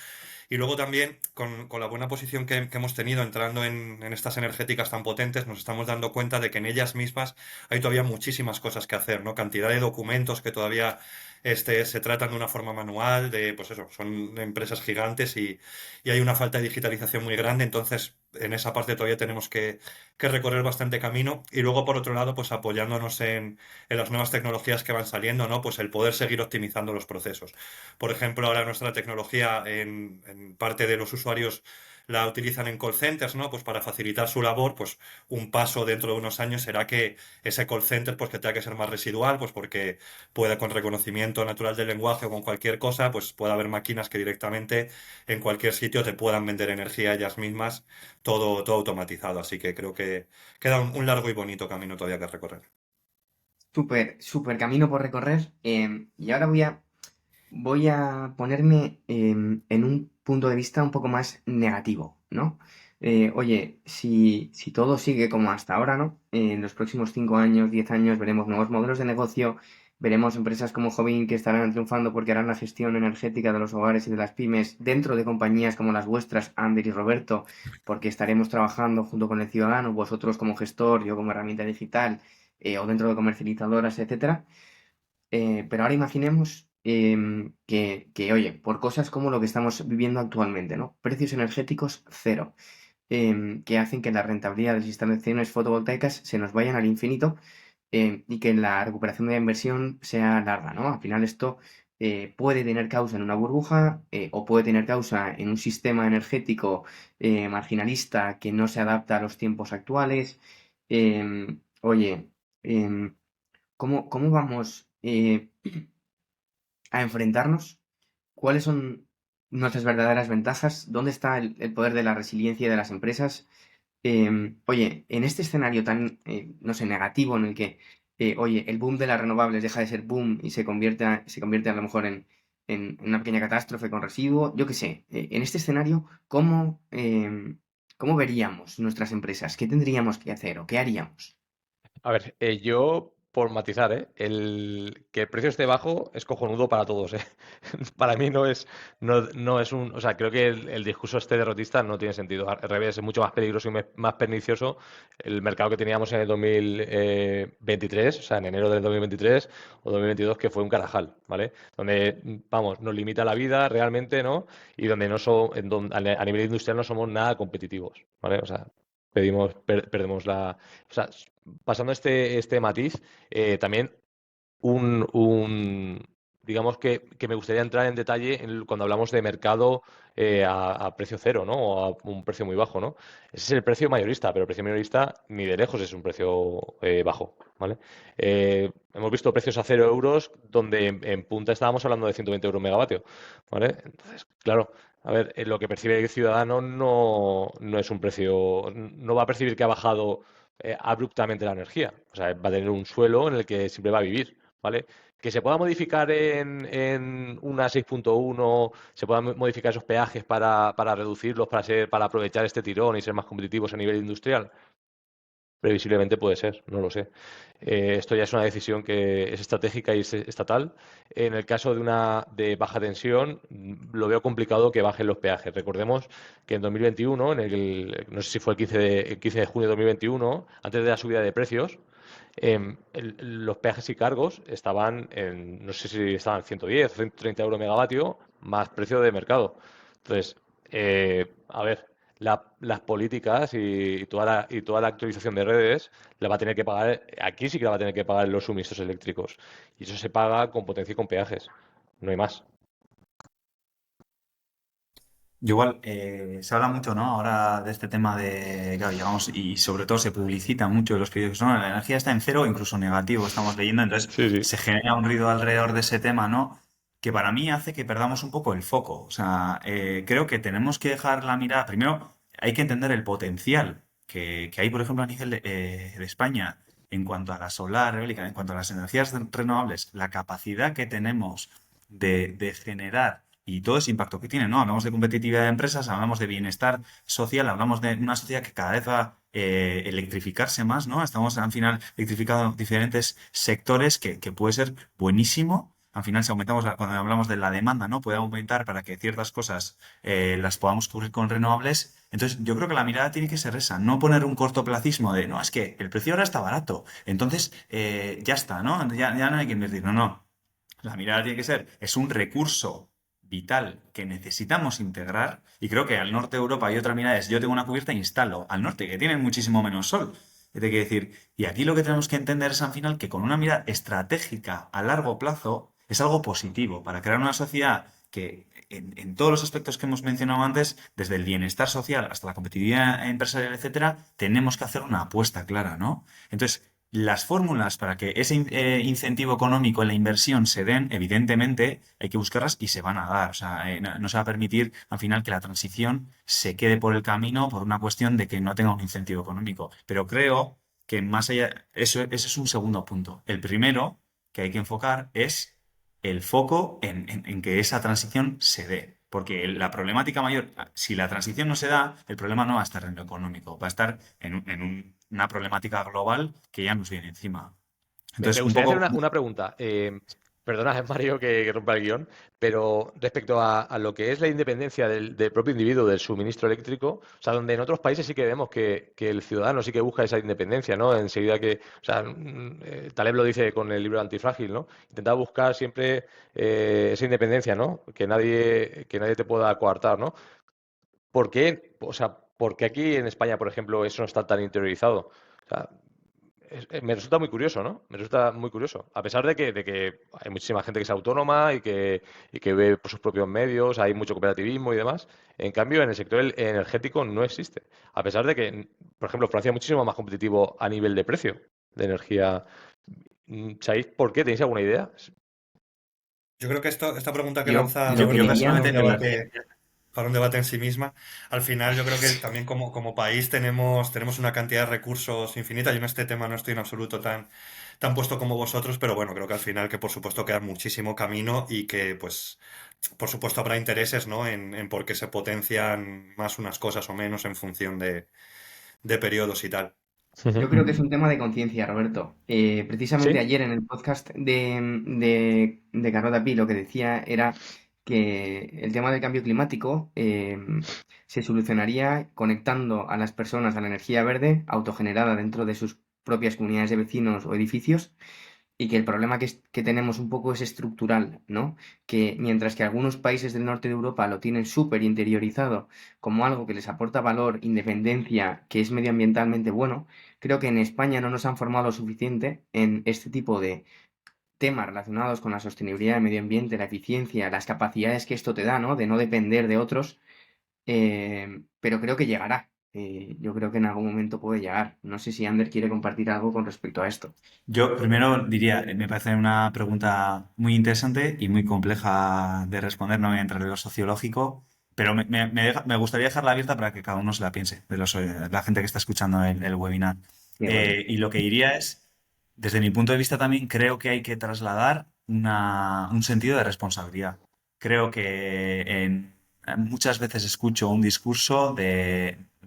Y luego también, con la buena posición que hemos tenido entrando en estas energéticas tan potentes, nos estamos dando cuenta de que en ellas mismas hay todavía muchísimas cosas que hacer, ¿no? Cantidad de documentos que todavía se tratan de una forma manual, pues eso, son empresas gigantes, y hay una falta de digitalización muy grande. Entonces, en esa parte todavía tenemos que recorrer bastante camino. Y luego, por otro lado, pues apoyándonos en las nuevas tecnologías que van saliendo, ¿no? Pues el poder seguir optimizando los procesos. Por ejemplo, ahora nuestra tecnología en parte de los usuarios la utilizan en call centers, ¿no? Pues para facilitar su labor. Pues un paso dentro de unos años será que ese call center, pues que tenga que ser más residual, pues porque pueda, con reconocimiento natural del lenguaje o con cualquier cosa, pues pueda haber máquinas que directamente en cualquier sitio te puedan vender energía ellas mismas, todo automatizado. Así que creo que queda un largo y bonito camino todavía que recorrer. Súper camino por recorrer. Y ahora voy a ponerme en un punto de vista un poco más negativo, ¿no? Oye, si todo sigue como hasta ahora, ¿no? En los próximos 5 años, 10 años, veremos nuevos modelos de negocio, veremos empresas como Jovin que estarán triunfando porque harán la gestión energética de los hogares y de las pymes dentro de compañías como las vuestras, Ander y Roberto, porque estaremos trabajando junto con el ciudadano, vosotros como gestor, yo como herramienta digital, o dentro de comercializadoras, etcétera. Pero ahora imaginemos oye, por cosas como lo que estamos viviendo actualmente, ¿no? Precios energéticos cero, que hacen que la rentabilidad de las instalaciones fotovoltaicas se nos vayan al infinito, y que la recuperación de la inversión sea larga, ¿no? Al final esto puede tener causa en una burbuja, o puede tener causa en un sistema energético marginalista que no se adapta a los tiempos actuales. Oye, ¿cómo vamos a enfrentarnos? ¿Cuáles son nuestras verdaderas ventajas? ¿Dónde está el poder de la resiliencia de las empresas? Oye, en este escenario tan, no sé, negativo en el que, oye, el boom de las renovables deja de ser boom y se convierte a lo mejor en una pequeña catástrofe con residuo, yo qué sé, en este escenario, ¿cómo veríamos nuestras empresas? ¿Qué tendríamos que hacer o qué haríamos? A ver, yo, por matizar, que el precio esté bajo es cojonudo para todos, ¿eh? Para mí no es un, o sea, creo que el discurso este derrotista no tiene sentido. Al revés, es mucho más peligroso y más pernicioso el mercado que teníamos en el 2023, o sea, en enero del 2023 o 2022, que fue un carajal, ¿vale? Donde, vamos, nos limita la vida realmente, ¿no? Y donde no so- en don- a nivel industrial no somos nada competitivos, ¿vale? O sea, perdemos o sea, pasando este matiz, también un, digamos que me gustaría entrar en detalle cuando hablamos de mercado a precio cero, ¿no? O a un precio muy bajo, ¿no? Ese es el precio mayorista, pero el precio mayorista ni de lejos es un precio bajo, ¿vale? Hemos visto precios a 0 euros donde en punta estábamos hablando de 120 euros megavatio, ¿vale? Entonces, claro, a ver, lo que percibe el ciudadano no es un precio, no va a percibir que ha bajado abruptamente la energía. O sea, va a tener un suelo en el que siempre va a vivir, ¿vale? Que se pueda modificar en una 6.1, se puedan modificar esos peajes para reducirlos, para aprovechar este tirón y ser más competitivos a nivel industrial. Previsiblemente puede ser, no lo sé. Esto ya es una decisión que es estratégica y es estatal. En el caso de una de baja tensión, lo veo complicado que bajen los peajes. Recordemos que en 2021, no sé si fue el 15 de junio de 2021, antes de la subida de precios, los peajes y cargos estaban no sé si estaban 110 o 130 euros megavatio, más precio de mercado. Entonces, a ver, las políticas y toda la actualización de redes la va a tener que pagar, aquí sí que la va a tener que pagar los suministros eléctricos. Y eso se paga con potencia y con peajes. No hay más. Yo igual, se habla mucho, ¿no? Ahora de este tema de, claro, llegamos y sobre todo se publicita mucho en los periódicos, ¿no? La energía está en cero o incluso negativo, estamos leyendo, entonces Sí, sí. se genera un ruido alrededor de ese tema, ¿no? Que para mí hace que perdamos un poco el foco. O sea, creo que tenemos que dejar la mirada, primero hay que entender el potencial que hay, por ejemplo, a nivel de España en cuanto a la solar, eólica, en cuanto a las energías renovables, la capacidad que tenemos de generar y todo ese impacto que tiene, ¿no? Hablamos de competitividad de empresas, hablamos de bienestar social, hablamos de una sociedad que cada vez va a electrificarse más, ¿no? Estamos al final electrificando diferentes sectores que puede ser buenísimo. Al final, si aumentamos, cuando hablamos de la demanda, ¿no? Puede aumentar para que ciertas cosas las podamos cubrir con renovables. Entonces, yo creo que la mirada tiene que ser esa, no poner un cortoplacismo de, no, es que el precio ahora está barato, entonces ya está, ¿no? Ya no hay que invertir. No, no. La mirada tiene que ser, es un recurso vital que necesitamos integrar y creo que al norte de Europa hay otra mirada, es yo tengo una cubierta e instalo al norte, que tienen muchísimo menos sol. Es de que decir, y aquí lo que tenemos que entender es al final que con una mirada estratégica a largo plazo es algo positivo para crear una sociedad que en todos los aspectos que hemos mencionado antes, desde el bienestar social hasta la competitividad empresarial, etcétera, tenemos que hacer una apuesta clara, ¿no? Entonces, las fórmulas para que ese incentivo económico en la inversión se den, evidentemente, hay que buscarlas y se van a dar. O sea, no se va a permitir al final que la transición se quede por el camino por una cuestión de que no tenga un incentivo económico. Pero creo que más allá, eso es un segundo punto. El primero que hay que enfocar es el foco en que esa transición se dé. Porque la problemática mayor, si la transición no se da, el problema no va a estar en lo económico, va a estar una problemática global que ya nos viene encima. Me Entonces, un gustaría hacer poco, una pregunta. Perdona, Mario, que rompa el guión, pero respecto a lo que es la independencia del propio individuo del suministro eléctrico, o sea, donde en otros países sí que vemos que el ciudadano sí que busca esa independencia, ¿no? Enseguida que, o sea, Taleb lo dice con el libro Antifrágil, ¿no? Intentar buscar siempre esa independencia, ¿no? Que nadie te pueda coartar, ¿no? ¿Por qué? O sea, ¿por qué aquí en España, por ejemplo, eso no está tan interiorizado? O sea, me resulta muy curioso, ¿no? Me resulta muy curioso. A pesar de que hay muchísima gente que es autónoma y que ve por sus propios medios, hay mucho cooperativismo y demás. En cambio, en el sector energético no existe. A pesar de que, por ejemplo, Francia es muchísimo más competitivo a nivel de precio de energía. ¿Sabéis por qué? ¿Tenéis alguna idea? Yo creo que esta pregunta que Yo lanza lo que Roberto es diría, para un debate en sí misma. Al final, yo creo que también como país tenemos una cantidad de recursos infinita. Yo en este tema no estoy en absoluto tan puesto como vosotros, pero bueno, creo que al final que por supuesto queda muchísimo camino y que pues por supuesto habrá intereses, ¿no? En por qué se potencian más unas cosas o menos en función de periodos y tal. yo creo que es un tema de conciencia, Roberto. Precisamente ¿Sí? ayer en el podcast de Carrota Pi lo que decía era que el tema del cambio climático se solucionaría conectando a las personas a la energía verde autogenerada dentro de sus propias comunidades de vecinos o edificios y que el problema que tenemos un poco es estructural, ¿no? Que mientras que algunos países del norte de Europa lo tienen súper interiorizado como algo que les aporta valor, independencia, que es medioambientalmente bueno, creo que en España no nos han formado lo suficiente en este tipo de temas relacionados con la sostenibilidad del medio ambiente, la eficiencia, las capacidades que esto te da, ¿no? De no depender de otros, pero creo que llegará. Yo creo que en algún momento puede llegar. No sé si Ander quiere compartir algo con respecto a esto. yo primero diría, me parece una pregunta muy interesante y muy compleja de responder, no voy a entrar en lo sociológico, pero me gustaría dejarla abierta para que cada uno se la piense, la gente que está escuchando el webinar. Qué guay. Y lo que diría es, desde mi punto de vista también creo que hay que trasladar un sentido de responsabilidad. Creo que muchas veces escucho un discurso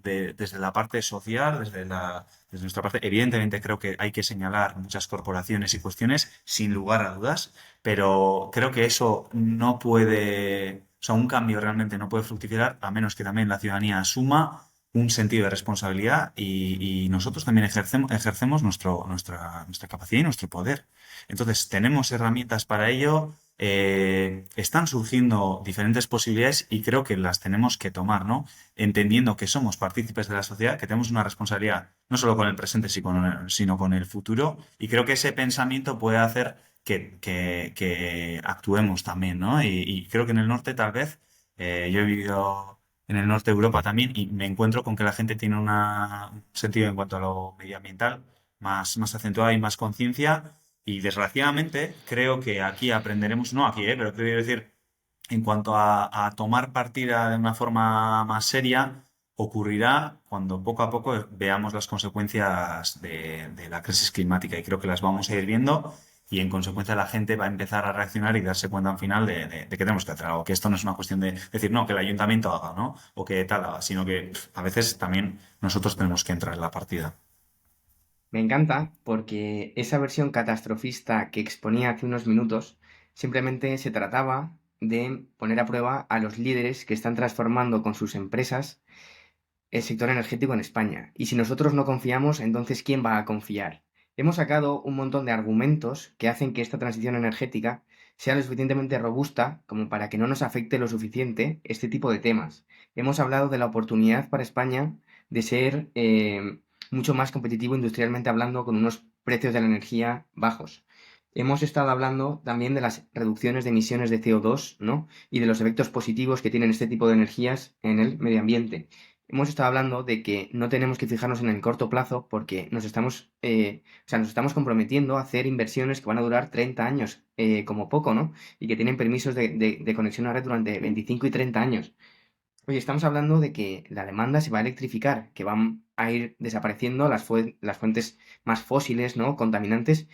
desde la parte social, desde nuestra parte, evidentemente creo que hay que señalar muchas corporaciones y cuestiones, sin lugar a dudas, pero creo que eso no puede, o sea, un cambio realmente no puede fructificar a menos que también la ciudadanía asuma un sentido de responsabilidad y nosotros también ejercemos nuestra capacidad y nuestro poder. Entonces, tenemos herramientas para ello, están surgiendo diferentes posibilidades y creo que las tenemos que tomar, ¿no? Entendiendo que somos partícipes de la sociedad, que tenemos una responsabilidad no solo con el presente, sino con el futuro, y creo que ese pensamiento puede hacer que actuemos también, ¿no? Y creo que en el norte tal vez, yo he vivido en el norte de Europa también y me encuentro con que la gente tiene un sentido en cuanto a lo medioambiental más acentuado y más conciencia. Y desgraciadamente creo que aquí aprenderemos, no aquí, pero quiero decir, en cuanto a tomar partida de una forma más seria, ocurrirá cuando poco a poco veamos las consecuencias de la crisis climática y creo que las vamos a ir viendo y en consecuencia la gente va a empezar a reaccionar y darse cuenta al final de que tenemos que hacer algo, que esto no es una cuestión de decir, no, que el ayuntamiento haga, ¿no? O que tal haga, sino que a veces también nosotros tenemos que entrar en la partida. Me encanta porque esa versión catastrofista que exponía hace unos minutos simplemente se trataba de poner a prueba a los líderes que están transformando con sus empresas el sector energético en España. Y si nosotros no confiamos, entonces ¿quién va a confiar? Hemos sacado un montón de argumentos que hacen que esta transición energética sea lo suficientemente robusta como para que no nos afecte lo suficiente este tipo de temas. Hemos hablado de la oportunidad para España de ser mucho más competitivo industrialmente hablando con unos precios de la energía bajos. Hemos estado hablando también de las reducciones de emisiones de CO2, ¿no? Y de los efectos positivos que tienen este tipo de energías en el medio ambiente. Hemos estado hablando de que no tenemos que fijarnos en el corto plazo porque nos estamos comprometiendo a hacer inversiones que van a durar 30 años, como poco, ¿no? Y que tienen permisos de conexión a red durante 25 y 30 años. Oye, estamos hablando de que la demanda se va a electrificar, que van a ir desapareciendo las fuentes más fósiles, ¿no? Contaminantes,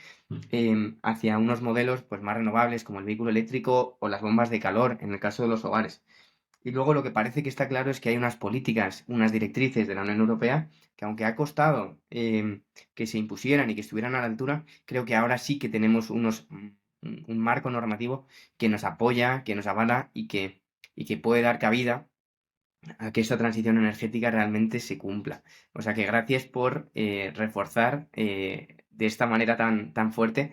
hacia unos modelos pues, más renovables como el vehículo eléctrico o las bombas de calor en el caso de los hogares. Y luego lo que parece que está claro es que hay unas políticas, unas directrices de la Unión Europea que aunque ha costado que se impusieran y que estuvieran a la altura, creo que ahora sí que tenemos un marco normativo que nos apoya, que nos avala y que puede dar cabida a que esta transición energética realmente se cumpla. O sea que gracias por reforzar de esta manera tan fuerte,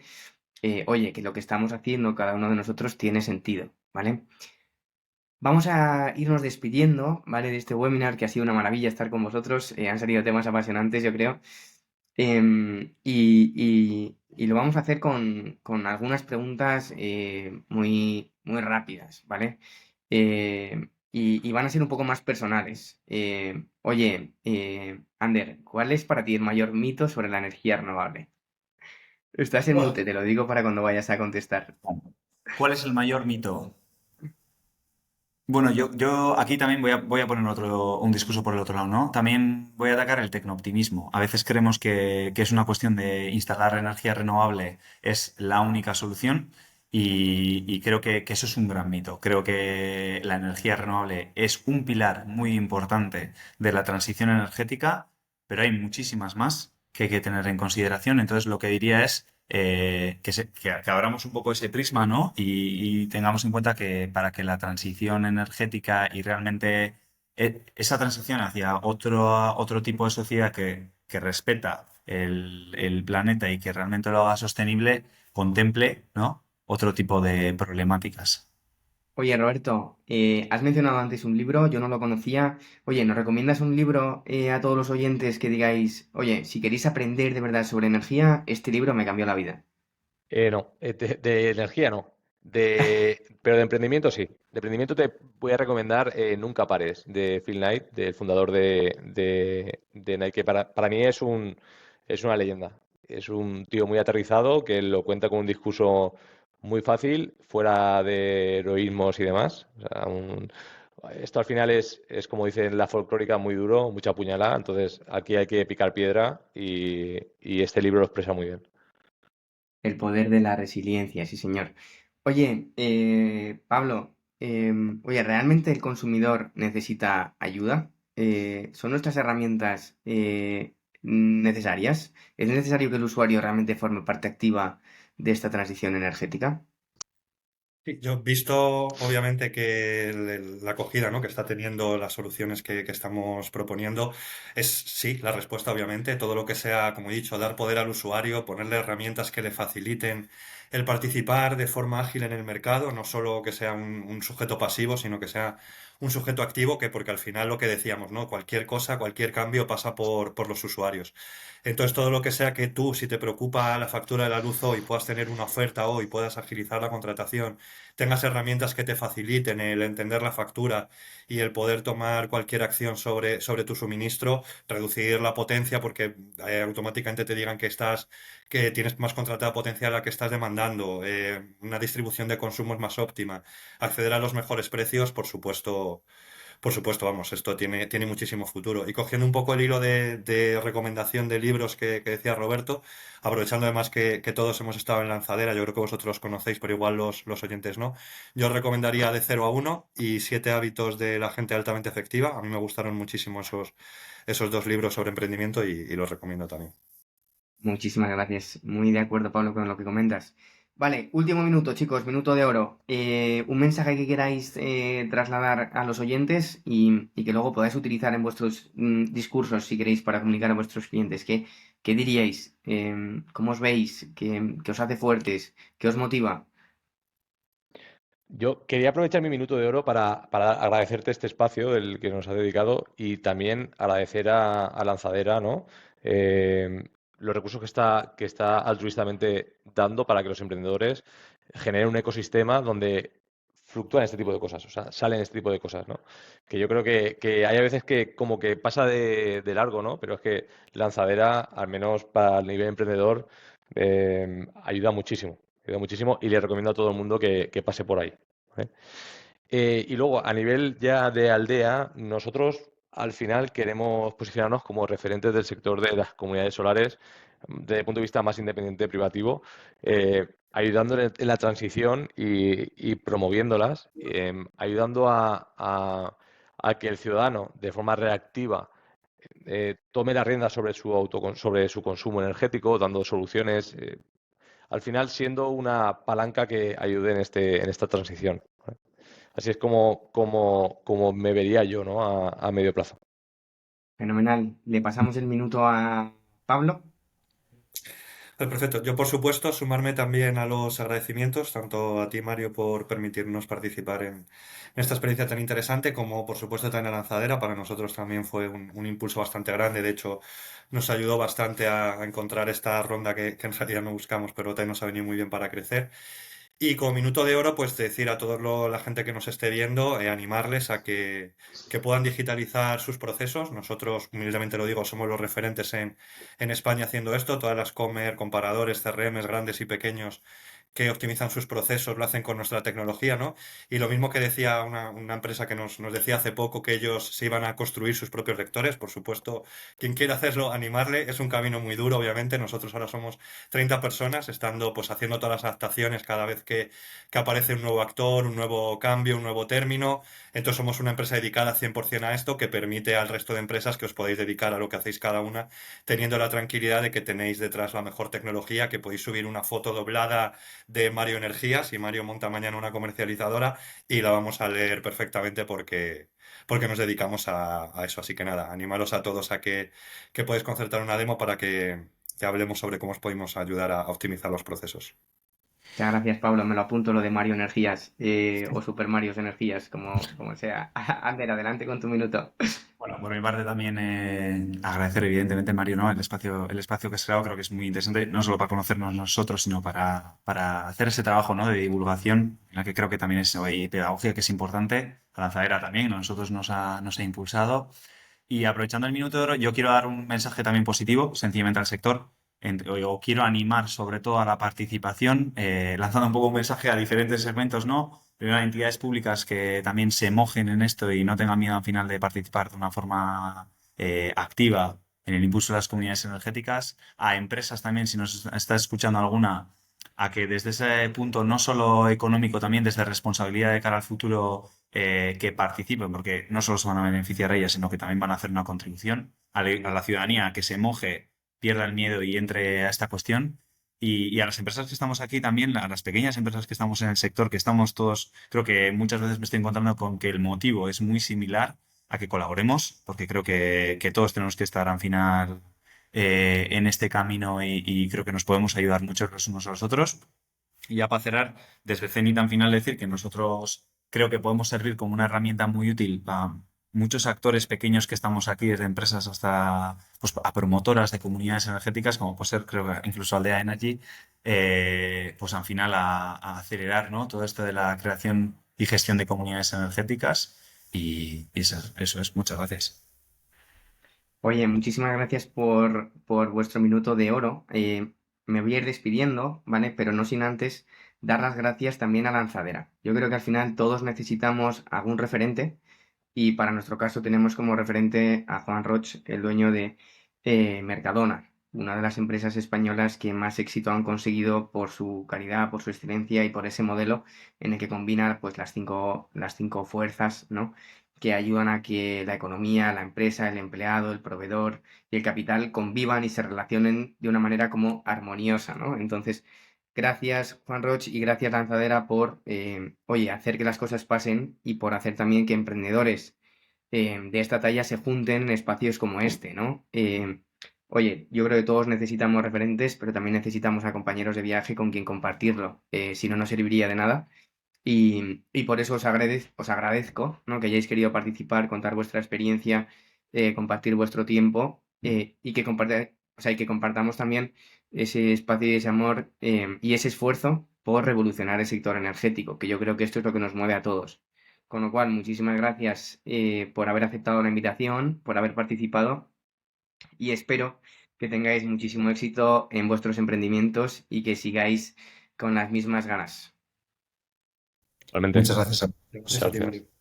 oye, que lo que estamos haciendo cada uno de nosotros tiene sentido, ¿vale? Vamos a irnos despidiendo, ¿vale? De este webinar que ha sido una maravilla estar con vosotros. Han salido temas apasionantes, yo creo. Y lo vamos a hacer con algunas preguntas muy rápidas, ¿vale? Y van a ser un poco más personales. Oye, Ander, ¿cuál es para ti el mayor mito sobre la energía renovable? Estás en mute, te lo digo para cuando vayas a contestar. ¿Cuál es el mayor mito? Bueno, yo aquí también voy a poner un discurso por el otro lado, ¿no? También voy a atacar el tecnooptimismo. A veces creemos que es una cuestión de instalar energía renovable es la única solución y creo que eso es un gran mito. Creo que la energía renovable es un pilar muy importante de la transición energética, pero hay muchísimas más que hay que tener en consideración. Entonces, lo que diría es que abramos un poco ese prisma, ¿no? Y tengamos en cuenta que para que la transición energética y realmente esa transición hacia otro tipo de sociedad que respeta el planeta y que realmente lo haga sostenible, contemple, ¿no? Otro tipo de problemáticas. Oye, Roberto, has mencionado antes un libro, yo no lo conocía. Oye, ¿nos recomiendas un libro a todos los oyentes que digáis, oye, si queréis aprender de verdad sobre energía, este libro me cambió la vida? No, de energía no. Pero de emprendimiento sí. De emprendimiento te voy a recomendar Nunca Pares, de Phil Knight, del fundador de Nike, que para mí es una leyenda. Es un tío muy aterrizado que lo cuenta con un discurso muy fácil, fuera de heroísmos y demás. O sea, esto al final es, como dicen la folclórica, muy duro, mucha puñalada. Entonces aquí hay que picar piedra y este libro lo expresa muy bien. El poder de la resiliencia, sí, señor. Oye, Pablo, oye, ¿realmente el consumidor necesita ayuda? ¿son nuestras herramientas necesarias? ¿Es necesario que el usuario realmente forme parte activa de esta transición energética? Sí, yo he visto, obviamente, que la acogida, ¿no?, que está teniendo las soluciones que estamos proponiendo es sí, la respuesta, obviamente. Todo lo que sea, como he dicho, dar poder al usuario, ponerle herramientas que le faciliten el participar de forma ágil en el mercado, no solo que sea un sujeto pasivo, sino que sea un sujeto activo, que porque al final lo que decíamos, ¿no? Cualquier cosa, cualquier cambio pasa por los usuarios. Entonces, todo lo que sea que tú, si te preocupa la factura de la luz hoy, puedas tener una oferta hoy, puedas agilizar la contratación, tengas herramientas que te faciliten el entender la factura y el poder tomar cualquier acción sobre tu suministro, reducir la potencia porque automáticamente te digan que tienes más contratada potencia a la que estás demandando, una distribución de consumos más óptima, acceder a los mejores precios, por supuesto, vamos, esto tiene muchísimo futuro. Y cogiendo un poco el hilo de recomendación de libros que decía Roberto, aprovechando además que todos hemos estado en Lanzadera, yo creo que vosotros los conocéis, pero igual los oyentes no, yo os recomendaría De cero a uno y Siete hábitos de la gente altamente efectiva. A mí me gustaron muchísimo esos dos libros sobre emprendimiento y los recomiendo también. Muchísimas gracias. Muy de acuerdo, Pablo, con lo que comentas. Vale, último minuto, chicos, minuto de oro. Un mensaje que queráis trasladar a los oyentes y que luego podáis utilizar en vuestros discursos, si queréis, para comunicar a vuestros clientes. ¿Qué diríais? ¿Cómo os veis? ¿Qué os hace fuertes? ¿Qué os motiva? Yo quería aprovechar mi minuto de oro para agradecerte este espacio del que nos has dedicado y también agradecer a Lanzadera, ¿no? Eh, los recursos que está altruistamente dando para que los emprendedores generen un ecosistema donde fluctúan este tipo de cosas, o sea, salen este tipo de cosas, ¿no? Que yo creo que hay a veces que como que pasa de largo, ¿no? Pero es que Lanzadera, al menos para el nivel emprendedor, ayuda muchísimo y le recomiendo a todo el mundo que pase por ahí. ¿Vale? Y luego, a nivel ya de aldea, nosotros al final queremos posicionarnos como referentes del sector de las comunidades solares desde el punto de vista más independiente privativo, ayudando en la transición y promoviéndolas, ayudando a que el ciudadano de forma reactiva tome la rienda sobre su consumo energético, dando soluciones, al final siendo una palanca que ayude en esta transición. ¿Vale? Así es como me vería yo, ¿no? A medio plazo. Fenomenal. Le pasamos el minuto a Pablo. Perfecto. Yo, por supuesto, sumarme también a los agradecimientos, tanto a ti, Mario, por permitirnos participar en esta experiencia tan interesante, como, por supuesto, también a Lanzadera. Para nosotros también fue un impulso bastante grande. De hecho, nos ayudó bastante a encontrar esta ronda que en realidad no buscamos, pero también nos ha venido muy bien para crecer. Y como minuto de oro, pues decir a toda la gente que nos esté viendo, animarles a que puedan digitalizar sus procesos. Nosotros, humildemente lo digo, somos los referentes en España haciendo esto. Todas las comparadores, CRMs grandes y pequeños que optimizan sus procesos lo hacen con nuestra tecnología, ¿no? Y lo mismo que decía una empresa que nos decía hace poco que ellos se iban a construir sus propios lectores. Por supuesto, quien quiera hacerlo, animarle. Es un camino muy duro, obviamente. Nosotros ahora somos 30 personas, estando pues haciendo todas las adaptaciones cada vez que aparece un nuevo actor, un nuevo cambio, un nuevo término. Entonces somos una empresa dedicada 100% a esto que permite al resto de empresas que os podéis dedicar a lo que hacéis cada una, teniendo la tranquilidad de que tenéis detrás la mejor tecnología, que podéis subir una foto doblada de Mario Energías y Mario monta mañana una comercializadora y la vamos a leer perfectamente porque nos dedicamos a eso. Así que nada, animaros a todos a que podéis concertar una demo para que hablemos sobre cómo os podemos ayudar a optimizar los procesos. Muchas gracias, Pablo. Me lo apunto lo de Mario Energías o Super Mario Energías, como sea. Ander, adelante con tu minuto. Bueno, por mi parte también agradecer evidentemente, Mario, ¿no? El espacio que has creado creo que es muy interesante, no solo para conocernos nosotros, sino para hacer ese trabajo, ¿no? De divulgación, en la que creo que también es y pedagogía que es importante. La lanzadera también, a nosotros nos ha impulsado. Y aprovechando el minuto de oro, yo quiero dar un mensaje también positivo, sencillamente al sector. O quiero animar sobre todo a la participación, lanzando un poco un mensaje a diferentes segmentos, ¿no? Primero a entidades públicas que también se mojen en esto y no tengan miedo al final de participar de una forma activa en el impulso de las comunidades energéticas. A empresas también, si nos está escuchando alguna, a que desde ese punto no solo económico, también desde responsabilidad de cara al futuro que participen, porque no solo se van a beneficiar ellas, sino que también van a hacer una contribución a la ciudadanía, a que se moje, pierda el miedo y entre a esta cuestión. Y a las empresas que estamos aquí también, a las pequeñas empresas que estamos en el sector, que estamos todos, creo que muchas veces me estoy encontrando con que el motivo es muy similar a que colaboremos, porque creo que todos tenemos que estar al final en este camino y creo que nos podemos ayudar mucho los unos a los otros. Y ya para cerrar, desde Zenit al final decir que nosotros creo que podemos servir como una herramienta muy útil para muchos actores pequeños que estamos aquí, desde empresas hasta pues, a promotoras de comunidades energéticas, como puede ser, creo que incluso Aldea Energy, pues al final a acelerar, ¿no? Todo esto de la creación y gestión de comunidades energéticas. Y eso es. Muchas gracias. Oye, muchísimas gracias por vuestro minuto de oro. Me voy a ir despidiendo, ¿vale? Pero no sin antes dar las gracias también a Lanzadera. Yo creo que al final todos necesitamos algún referente y para nuestro caso tenemos como referente a Juan Roch, el dueño de Mercadona, una de las empresas españolas que más éxito han conseguido por su calidad, por su excelencia y por ese modelo en el que combina pues las cinco fuerzas, ¿no? Que ayudan a que la economía, la empresa, el empleado, el proveedor y el capital convivan y se relacionen de una manera como armoniosa, ¿no? Entonces, gracias Juan Roch y gracias Lanzadera por, oye, hacer que las cosas pasen y por hacer también que emprendedores de esta talla se junten en espacios como este, ¿no? Oye, yo creo que todos necesitamos referentes, pero también necesitamos a compañeros de viaje con quien compartirlo, si no, no serviría de nada. Y por eso os agradezco, ¿no? Que hayáis querido participar, contar vuestra experiencia, compartir vuestro tiempo y que compartamos también ese espacio y ese amor y ese esfuerzo por revolucionar el sector energético, que yo creo que esto es lo que nos mueve a todos. Con lo cual, muchísimas gracias por haber aceptado la invitación, por haber participado y espero que tengáis muchísimo éxito en vuestros emprendimientos y que sigáis con las mismas ganas. Totalmente. Muchas gracias. Gracias a ti, Gracias. Mario.